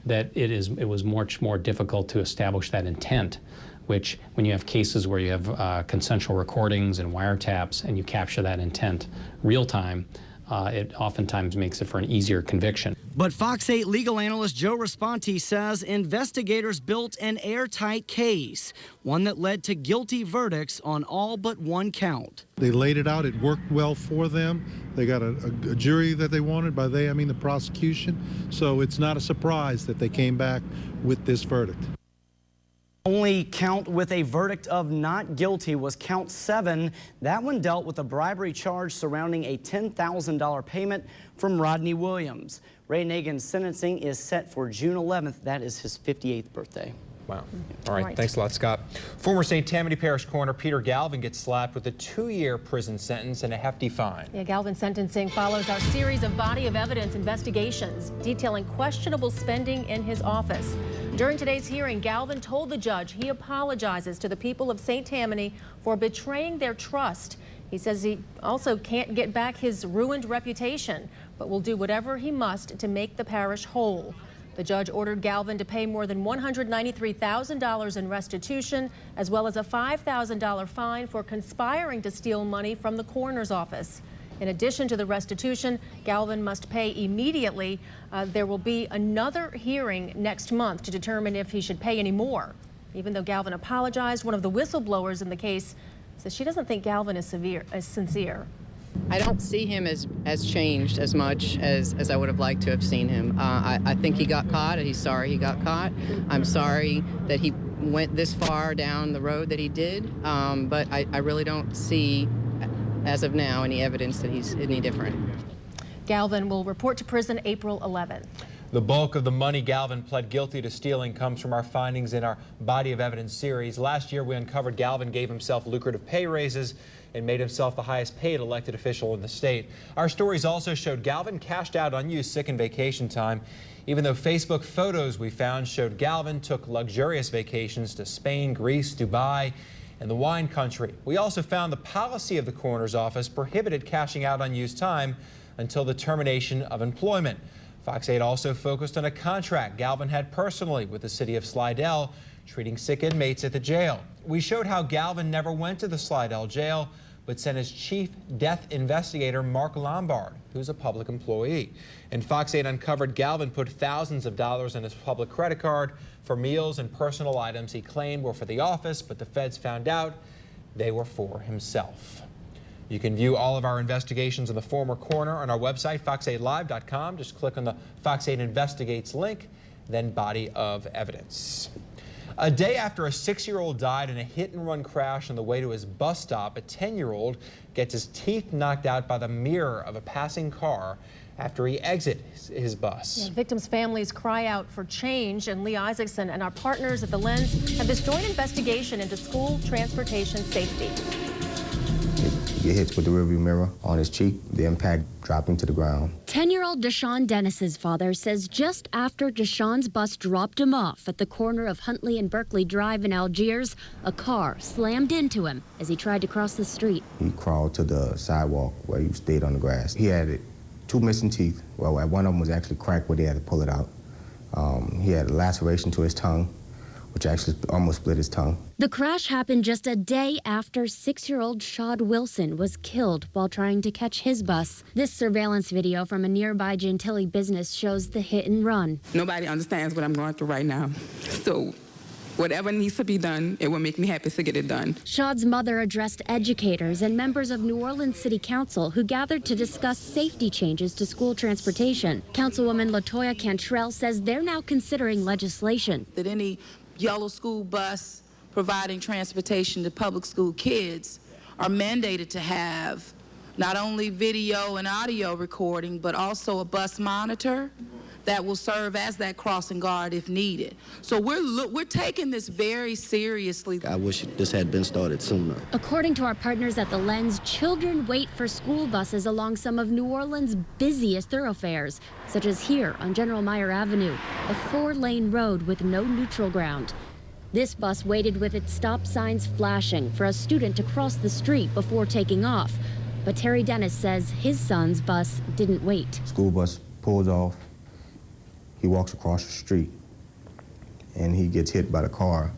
that it was much more difficult to establish that intent, which when you have cases where you have consensual recordings and wiretaps and you capture that intent real time, it oftentimes makes it for an easier conviction. But Fox 8 legal analyst Joe Responti says investigators built an airtight case, one that led to guilty verdicts on all but one count. They laid it out. It worked well for them. They got a jury that they wanted. By they, I mean the prosecution. So it's not a surprise that they came back with this verdict. Only count with a verdict of not guilty was count 7. That one dealt with a bribery charge surrounding a $10,000 payment from Rodney Williams. Ray Nagin's sentencing is set for June 11th. That is his 58th birthday. Wow. All right. Thanks a lot, Scott. Former St. Tammany Parish Coroner Peter Galvin gets slapped with a 2-year prison sentence and a hefty fine. Yeah, Galvin's sentencing follows our series of body of evidence investigations detailing questionable spending in his office. During today's hearing, Galvin told the judge he apologizes to the people of St. Tammany for betraying their trust. He says he also can't get back his ruined reputation, but will do whatever he must to make the parish whole. The judge ordered Galvin to pay more than $193,000 in restitution, as well as a $5,000 fine for conspiring to steal money from the coroner's office. In addition to the restitution, Galvin must pay immediately. There will be another hearing next month to determine if he should pay any more. Even though Galvin apologized, one of the whistleblowers in the case says she doesn't think Galvin is sincere. I don't see him as changed as much as I would have liked to have seen him. I think he got caught, and he's sorry he got caught. I'm sorry that he went this far down the road that he did, but I really don't see, as of now, any evidence that he's any different. Galvin will report to prison April 11th. The bulk of the money Galvin pled guilty to stealing comes from our findings in our Body of Evidence series. Last year, we uncovered Galvin gave himself lucrative pay raises and made himself the highest paid elected official in the state. Our stories also showed Galvin cashed out unused sick and vacation time, even though Facebook photos we found showed Galvin took luxurious vacations to Spain, Greece, Dubai, and the wine country. We also found the policy of the coroner's office prohibited cashing out unused time until the termination of employment. Fox 8 also focused on a contract Galvin had personally with the city of Slidell, treating sick inmates at the jail. We showed how Galvin never went to the Slidell jail, but sent his chief death investigator, Mark Lombard, who's a public employee. And Fox 8 uncovered Galvin put thousands of dollars in his public credit card for meals and personal items he claimed were for the office, but the feds found out they were for himself. You can view all of our investigations in the former coroner on our website, fox8live.com. Just click on the Fox 8 Investigates link, then Body of Evidence. A day after a 6-year-old died in a hit-and-run crash on the way to his bus stop, a 10-year-old gets his teeth knocked out by the mirror of a passing car after he exits his bus. Yeah, victims' families cry out for change, and Lee Isaacson and our partners at the Lens have this joint investigation into school transportation safety. He hits with the rearview mirror on his cheek, the impact dropping to the ground. 10-year-old Deshaun Dennis's father says just after Deshaun's bus dropped him off at the corner of Huntley and Berkeley Drive in Algiers, a car slammed into him as he tried to cross the street. He crawled to the sidewalk where he stayed on the grass. He had 2 missing teeth. Well, one of them was actually cracked where they had to pull it out. He had a laceration to his tongue, which actually almost split his tongue. The crash happened just a day after 6-year-old Shad Wilson was killed while trying to catch his bus. This surveillance video from a nearby Gentilly business shows the hit and run. Nobody understands what I'm going through right now. So whatever needs to be done, it will make me happy to get it done. Shad's mother addressed educators and members of New Orleans City Council who gathered to discuss safety changes to school transportation. Councilwoman LaToya Cantrell says they're now considering legislation. That any yellow school bus providing transportation to public school kids are mandated to have not only video and audio recording, but also a bus monitor that will serve as that crossing guard if needed. So we're taking this very seriously. I wish this had been started sooner. According to our partners at the Lens, children wait for school buses along some of New Orleans' busiest thoroughfares, such as here on General Meyer Avenue, a 4-lane road with no neutral ground. This bus waited with its stop signs flashing for a student to cross the street before taking off. But Terry Dennis says his son's bus didn't wait. School bus pulls off. He walks across the street, and he gets hit by the car,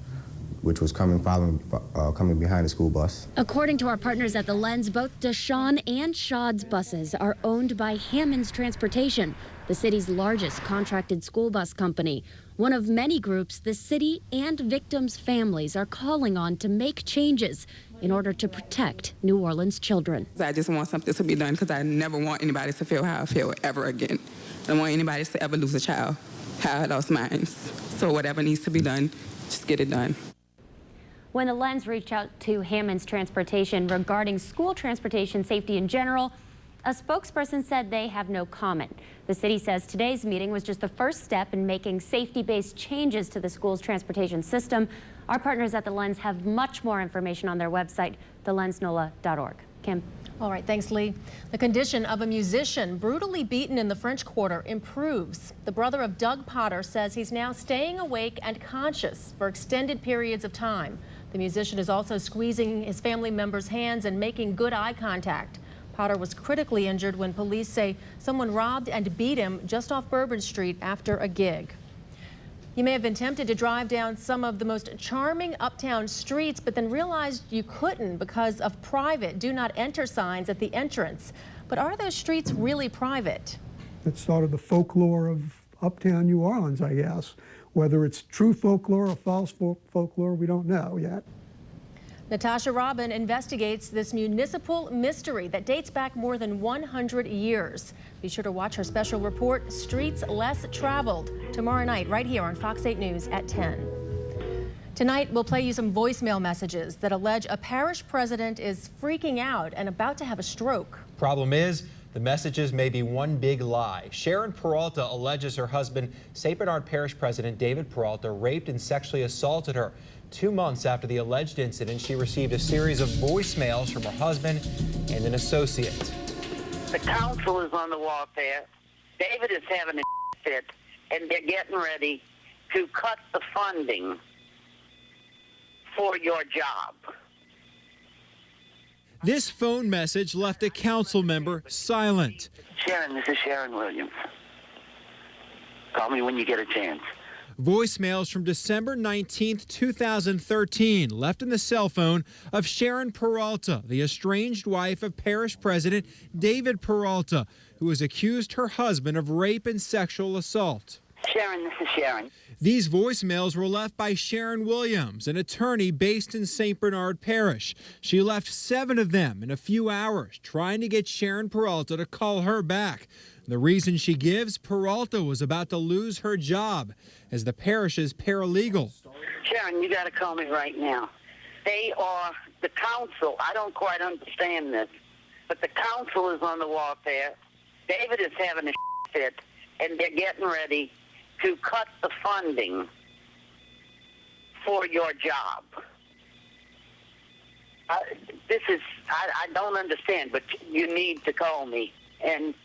which was coming behind the school bus. According to our partners at the Lens, both Deshaun and Shad's buses are owned by Hammond's Transportation, the city's largest contracted school bus company. One of many groups the city and victims' families are calling on to make changes in order to protect New Orleans children. I just want something to be done because I never want anybody to feel how I feel ever again. I don't want anybody to ever lose a child, how I lost mine. So whatever needs to be done, just get it done. When the Lens reached out to Hammond's Transportation regarding school transportation safety in general, a spokesperson said they have no comment. The city says today's meeting was just the first step in making safety-based changes to the school's transportation system. Our partners at the Lens have much more information on their website, thelensnola.org. Kim. All right, thanks, Lee. The condition of a musician brutally beaten in the French Quarter improves. The brother of Doug Potter says he's now staying awake and conscious for extended periods of time. The musician is also squeezing his family members' hands and making good eye contact. Potter was critically injured when police say someone robbed and beat him just off Bourbon Street after a gig. You may have been tempted to drive down some of the most charming uptown streets, but then realized you couldn't because of private do not enter signs at the entrance. But are those streets really private? It's sort of the folklore of uptown New Orleans, I guess. Whether it's true folklore or false folklore, we don't know yet. Natasha Robin investigates this municipal mystery that dates back more than 100 years. Be sure to watch her special report, Streets Less Traveled, tomorrow night right here on Fox 8 News at 10. Tonight, we'll play you some voicemail messages that allege a parish president is freaking out and about to have a stroke. Problem is, the messages may be one big lie. Sharon Peralta alleges her husband, St. Bernard Parish President David Peralta, raped and sexually assaulted her. 2 months after the alleged incident, she received a series of voicemails from her husband and an associate. The council is on the warfare. David is having a fit, and they're getting ready to cut the funding for your job. This phone message left a council member silent. Sharon, this is Sharon Williams. Call me when you get a chance. Voicemails from December 19, 2013, left in the cell phone of Sharon Peralta, the estranged wife of Parish President David Peralta, who has accused her husband of rape and sexual assault. Sharon, this is Sharon. These voicemails were left by Sharon Williams, an attorney based in St. Bernard Parish. She left 7 of them in a few hours, trying to get Sharon Peralta to call her back. The reason she gives, Peralta was about to lose her job as the parish's paralegal. Sharon, you got to call me right now. They are the council. I don't quite understand this, but the council is on the warfare. David is having a fit, and they're getting ready to cut the funding for your job. I don't understand, but you need to call me, and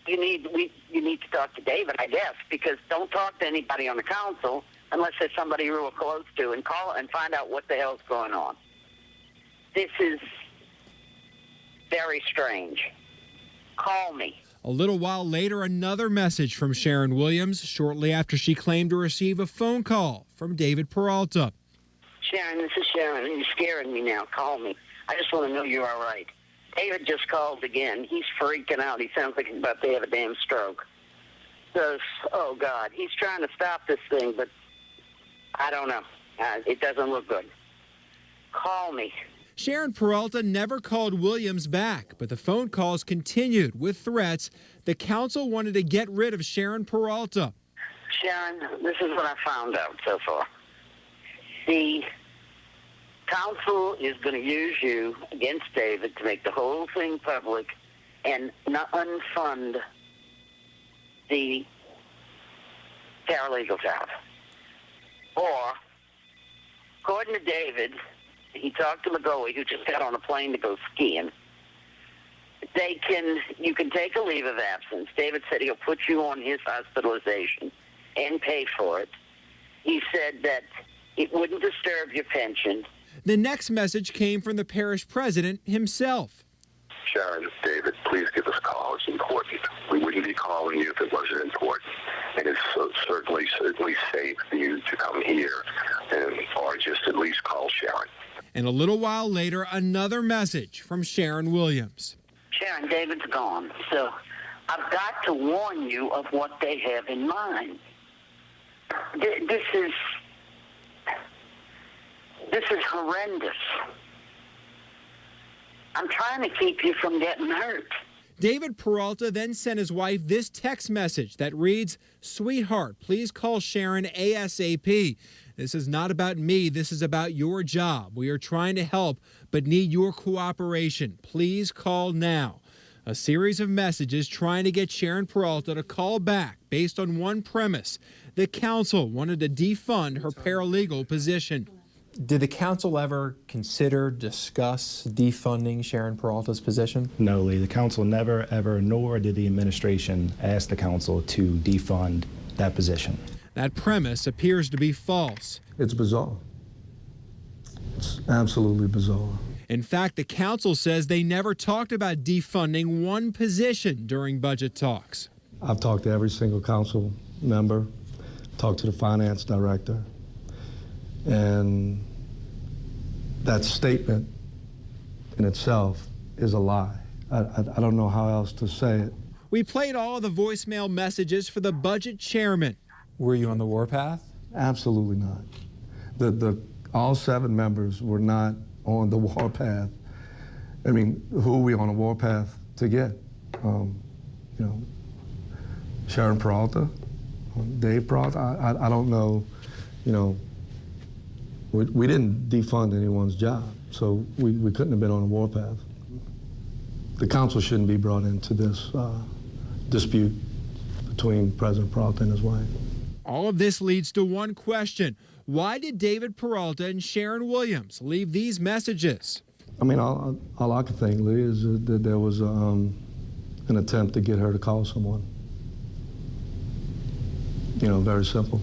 you need to talk to David, I guess, because don't talk to anybody on the council unless there's somebody real close to, and call and find out what the hell's going on. This is very strange. Call me. A little while later, another message from Sharon Williams shortly after she claimed to receive a phone call from David Peralta. Sharon, this is Sharon. You're scaring me now. Call me. I just want to know you're all right. David just called again. He's freaking out. He sounds like he's about to have a damn stroke. So, oh, God. He's trying to stop this thing, but I don't know. It doesn't look good. Call me. Sharon Peralta never called Williams back, but the phone calls continued with threats. The council wanted to get rid of Sharon Peralta. Sharon, this is what I found out so far. The council is going to use you against David to make the whole thing public and not unfund the paralegal job. Or, according to David, he talked to McGoey, who just got on a plane to go skiing. You can take a leave of absence. David said he'll put you on his hospitalization and pay for it. He said that it wouldn't disturb your pension. The next message came from the parish president himself. Sharon, it's David. Please give us a call. It's important. We wouldn't be calling you if it wasn't important. And it's certainly safe for you to come here or just at least call Sharon. And a little while later, another message from Sharon Williams. Sharon, David's gone. So I've got to warn you of what they have in mind. This is horrendous. I'm trying to keep you from getting hurt. David Peralta then sent his wife this text message that reads, "Sweetheart, please call Sharon ASAP. This is not about me. This is about your job. We are trying to help, but need your cooperation. Please call now." A series of messages trying to get Sharon Peralta to call back based on one premise. The council wanted to defund her paralegal position. Did the council ever consider, discuss defunding Sharon Peralta's position? No, Lee. The council never, ever, nor did the administration ask the council to defund that position. That premise appears to be false. It's bizarre. It's absolutely bizarre. In fact, the council says they never talked about defunding one position during budget talks. I've talked to every single council member, talked to the finance director, and that statement in itself is a lie. I don't know how else to say it. We played all of the voicemail messages for the budget chairman. Were you on the warpath? Absolutely not. All 7 members were not on the warpath. I mean, who are we on a warpath to get? Sharon Peralta, Dave Peralta. I don't know. We didn't defund anyone's job, so we couldn't have been on a warpath. The council shouldn't be brought into this dispute between President Peralta and his wife. All of this leads to one question. Why did David Peralta and Sharon Williams leave these messages? I mean, all I can think, Lee, is that there was an attempt to get her to call someone. Very simple.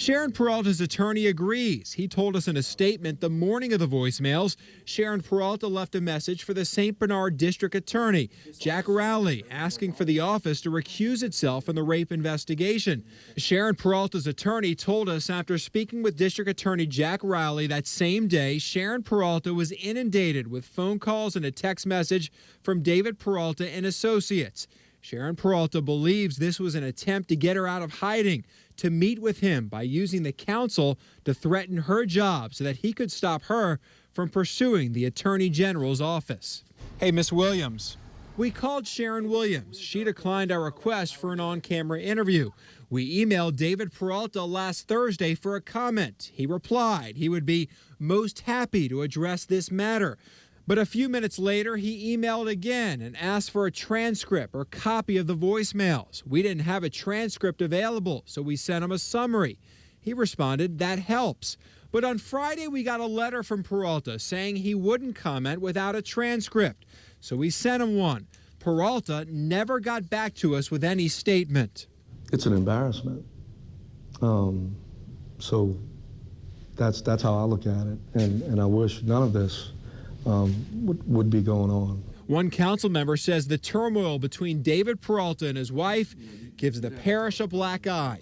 Sharon Peralta's attorney agrees. He told us in a statement the morning of the voicemails, Sharon Peralta left a message for the St. Bernard District Attorney, Jack Rowley, asking for the office to recuse itself in the rape investigation. Sharon Peralta's attorney told us after speaking with District Attorney Jack Rowley that same day, Sharon Peralta was inundated with phone calls and a text message from David Peralta and Associates. Sharon Peralta believes this was an attempt to get her out of hiding, to meet with him by using the counsel to threaten her job so that he could stop her from pursuing the Attorney General's office. Hey, Miss Williams. We called Sharon Williams. She declined our request for an on-camera interview. We emailed David Peralta last Thursday for a comment. He replied he would be most happy to address this matter. But a few minutes later, he emailed again and asked for a transcript or copy of the voicemails. We didn't have a transcript available, so we sent him a summary. He responded, that helps. But on Friday, we got a letter from Peralta saying he wouldn't comment without a transcript. So we sent him one. Peralta never got back to us with any statement. It's an embarrassment. So that's how I look at it. And I wish none of this would be going on. One council member says the turmoil between David Peralta and his wife gives the parish a black eye.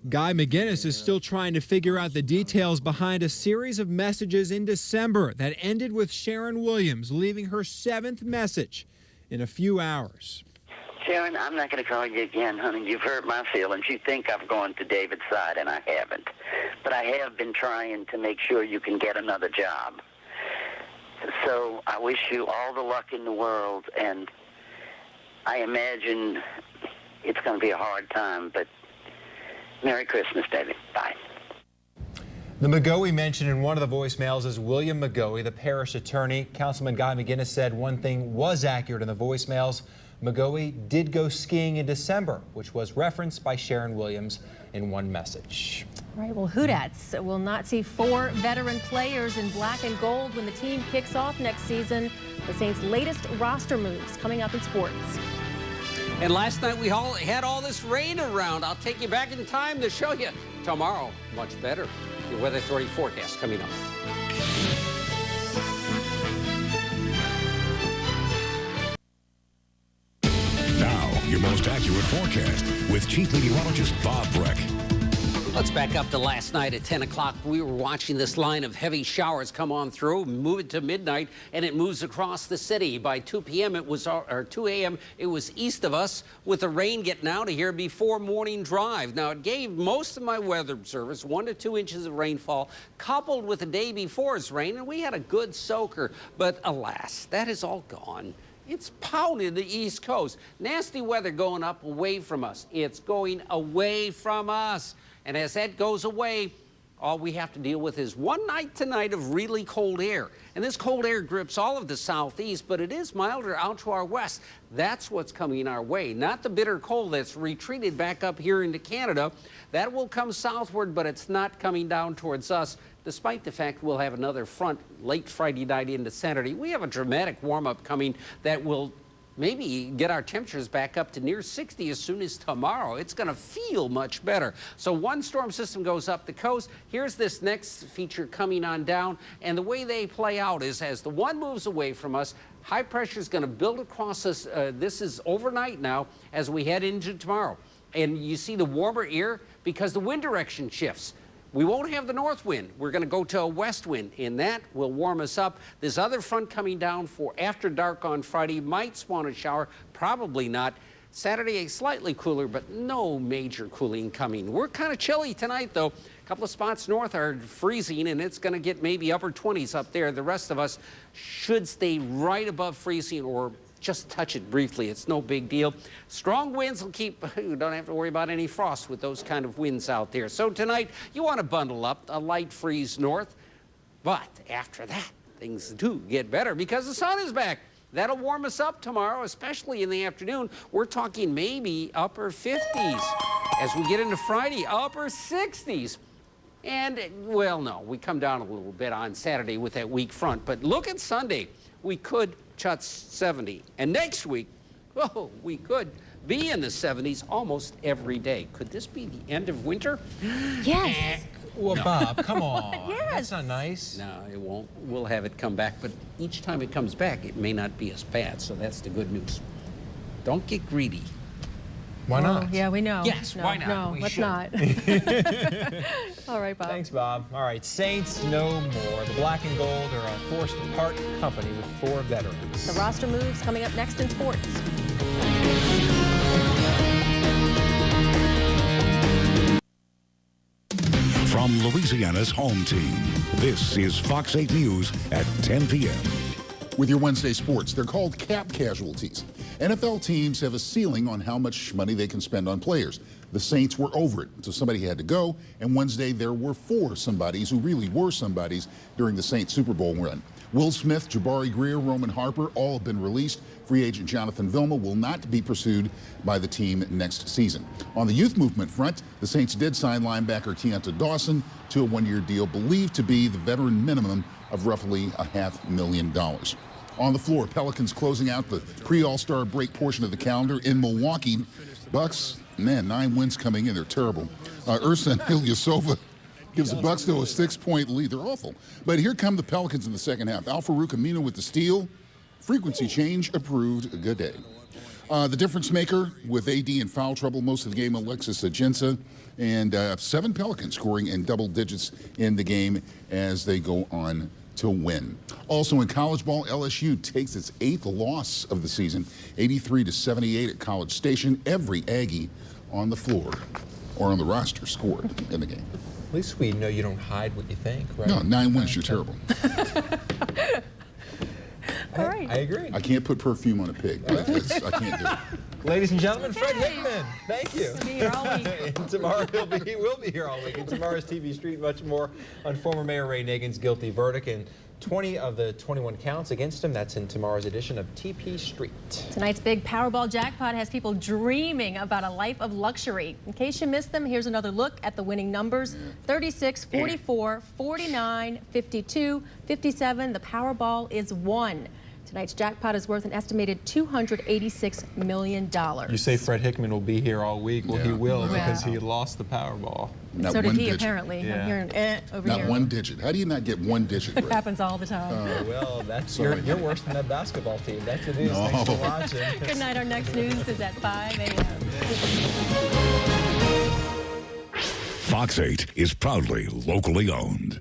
Guy McGinnis is still trying to figure out the details behind a series of messages in December that ended with Sharon Williams leaving her 7th message in a few hours. Sharon, I'm not going to call you again, honey. You've hurt my feelings. You think I've gone to David's side, and I haven't. But I have been trying to make sure you can get another job. So I wish you all the luck in the world, and I imagine it's going to be a hard time, but Merry Christmas, David. Bye. The McGoey mentioned in one of the voicemails is William McGoey, the parish attorney. Councilman Guy McGinnis said one thing was accurate in the voicemails. McGoey did go skiing in December, which was referenced by Sharon Williams in one message. All right, well, Hootats will not see 4 veteran players in black and gold when the team kicks off next season. The Saints' latest roster moves coming up in sports. And last night we all had all this rain around. I'll take you back in time to show you tomorrow much better. Your Weather Authority forecast coming up. Now, your most accurate forecast with Chief Meteorologist Bob Breck. Let's back up to last night at 10 o'clock. We were watching this line of heavy showers come on through, move it to midnight, and it moves across the city. By 2 p.m. or 2 a.m. it was east of us, with the rain getting out of here before morning drive. Now, it gave most of my weather observers 1 to 2 inches of rainfall, coupled with the day before's rain, and we had a good soaker. But alas, that is all gone. It's pounding the East Coast. Nasty weather going up away from us. It's going away from us. And as that goes away, all we have to deal with is one night tonight of really cold air. And this cold air grips all of the southeast, but it is milder out to our west. That's what's coming our way, not the bitter cold that's retreated back up here into Canada. That will come southward, but it's not coming down towards us, despite the fact we'll have another front late Friday night into Saturday. We have a dramatic warm-up coming that will maybe get our temperatures back up to near 60 as soon as tomorrow. It's going to feel much better. So one storm system goes up the coast. Here's this next feature coming on down. And the way they play out is as the one moves away from us, high pressure is going to build across us. This is overnight now as we head into tomorrow. And you see the warmer air because the wind direction shifts. We won't have the north wind. We're going to go to a west wind, and that will warm us up. This other front coming down for after dark on Friday might spawn a shower, probably not. Saturday, slightly cooler, but no major cooling coming. We're kind of chilly tonight, though. A couple of spots north are freezing, and it's going to get maybe upper 20s up there. The rest of us should stay right above freezing or just touch it briefly. It's no big deal. Strong winds will keep, you don't have to worry about any frost with those kind of winds out there. So tonight, you want to bundle up, a light freeze north. But after that, things do get better because the sun is back. That'll warm us up tomorrow, especially in the afternoon. We're talking maybe upper 50s. As we get into Friday, upper 60s. And, well, no, we come down a little bit on Saturday with that weak front. But look at Sunday. We could touch 70. And next week, oh, we could be in the 70s almost every day. Could this be the end of winter? Yes. Well, No. Bob, come on. Yes. That's not nice. No, it won't. We'll have it come back, but each time it comes back, it may not be as bad, so that's the good news. Don't get greedy. Why not? Oh, yeah, we know. Yes, no, why not? No, We let's should. not. All right, Bob. Thanks, Bob. All right, Saints no more. The Black and Gold are a forced to part company with 4 veterans. The roster moves coming up next in sports. From Louisiana's home team, this is Fox 8 News at 10 p.m. With your Wednesday sports, they're called cap casualties. NFL teams have a ceiling on how much money they can spend on players. The Saints were over it, so somebody had to go, and Wednesday there were 4 somebodies who really were somebodies during the Saints Super Bowl run. Will Smith, Jabari Greer, Roman Harper, all have been released. Free agent Jonathan Vilma will not be pursued by the team next season. On the youth movement front, the Saints did sign linebacker Keonta Dawson to a 1-year deal believed to be the veteran minimum of roughly $500,000. On the floor, Pelicans closing out the pre-All-Star break portion of the calendar in Milwaukee. Bucks, man, 9 wins coming in. They're terrible. Ersan Ilyasova gives the Bucks, though, a 6-point lead. They're awful. But here come the Pelicans in the second half. Al-Farouq Aminu with the steal. Frequency change approved. A good day. The difference maker with AD in foul trouble most of the game, Alexis Ajinça, and 7 Pelicans scoring in double digits in the game as they go on to win. Also in college ball, LSU takes its 8th loss of the season, 83-78 at College Station. Every Aggie on the floor or on the roster scored in the game. At least we know you don't hide what you think, right? No, 9 wins, you're terrible. All right. I agree. I can't put perfume on a pig. I can't do it. Ladies and gentlemen, Fred Hickman, thank you. He'll be here all week. And tomorrow he will be here all week. And tomorrow's TV Street, much more on former Mayor Ray Nagin's guilty verdict and 20 of the 21 counts against him. That's in tomorrow's edition of TP Street. Tonight's big Powerball jackpot has people dreaming about a life of luxury. In case you missed them, here's another look at the winning numbers: 36, 44, 49, 52, 57. The Powerball is 1. Tonight's jackpot is worth an estimated $286 million. You say Fred Hickman will be here all week. Well, he will Yeah. because he lost the Powerball. Not So did one he, digit. apparently. Yeah. I'm hearing over Not here. one digit. How do you not get one digit It right? happens all the time. Well, that's Sorry. you're worse than that basketball team. That's the news. No. Thanks for watching. Good night. Our next news is at 5 a.m. Fox 8 is proudly locally owned.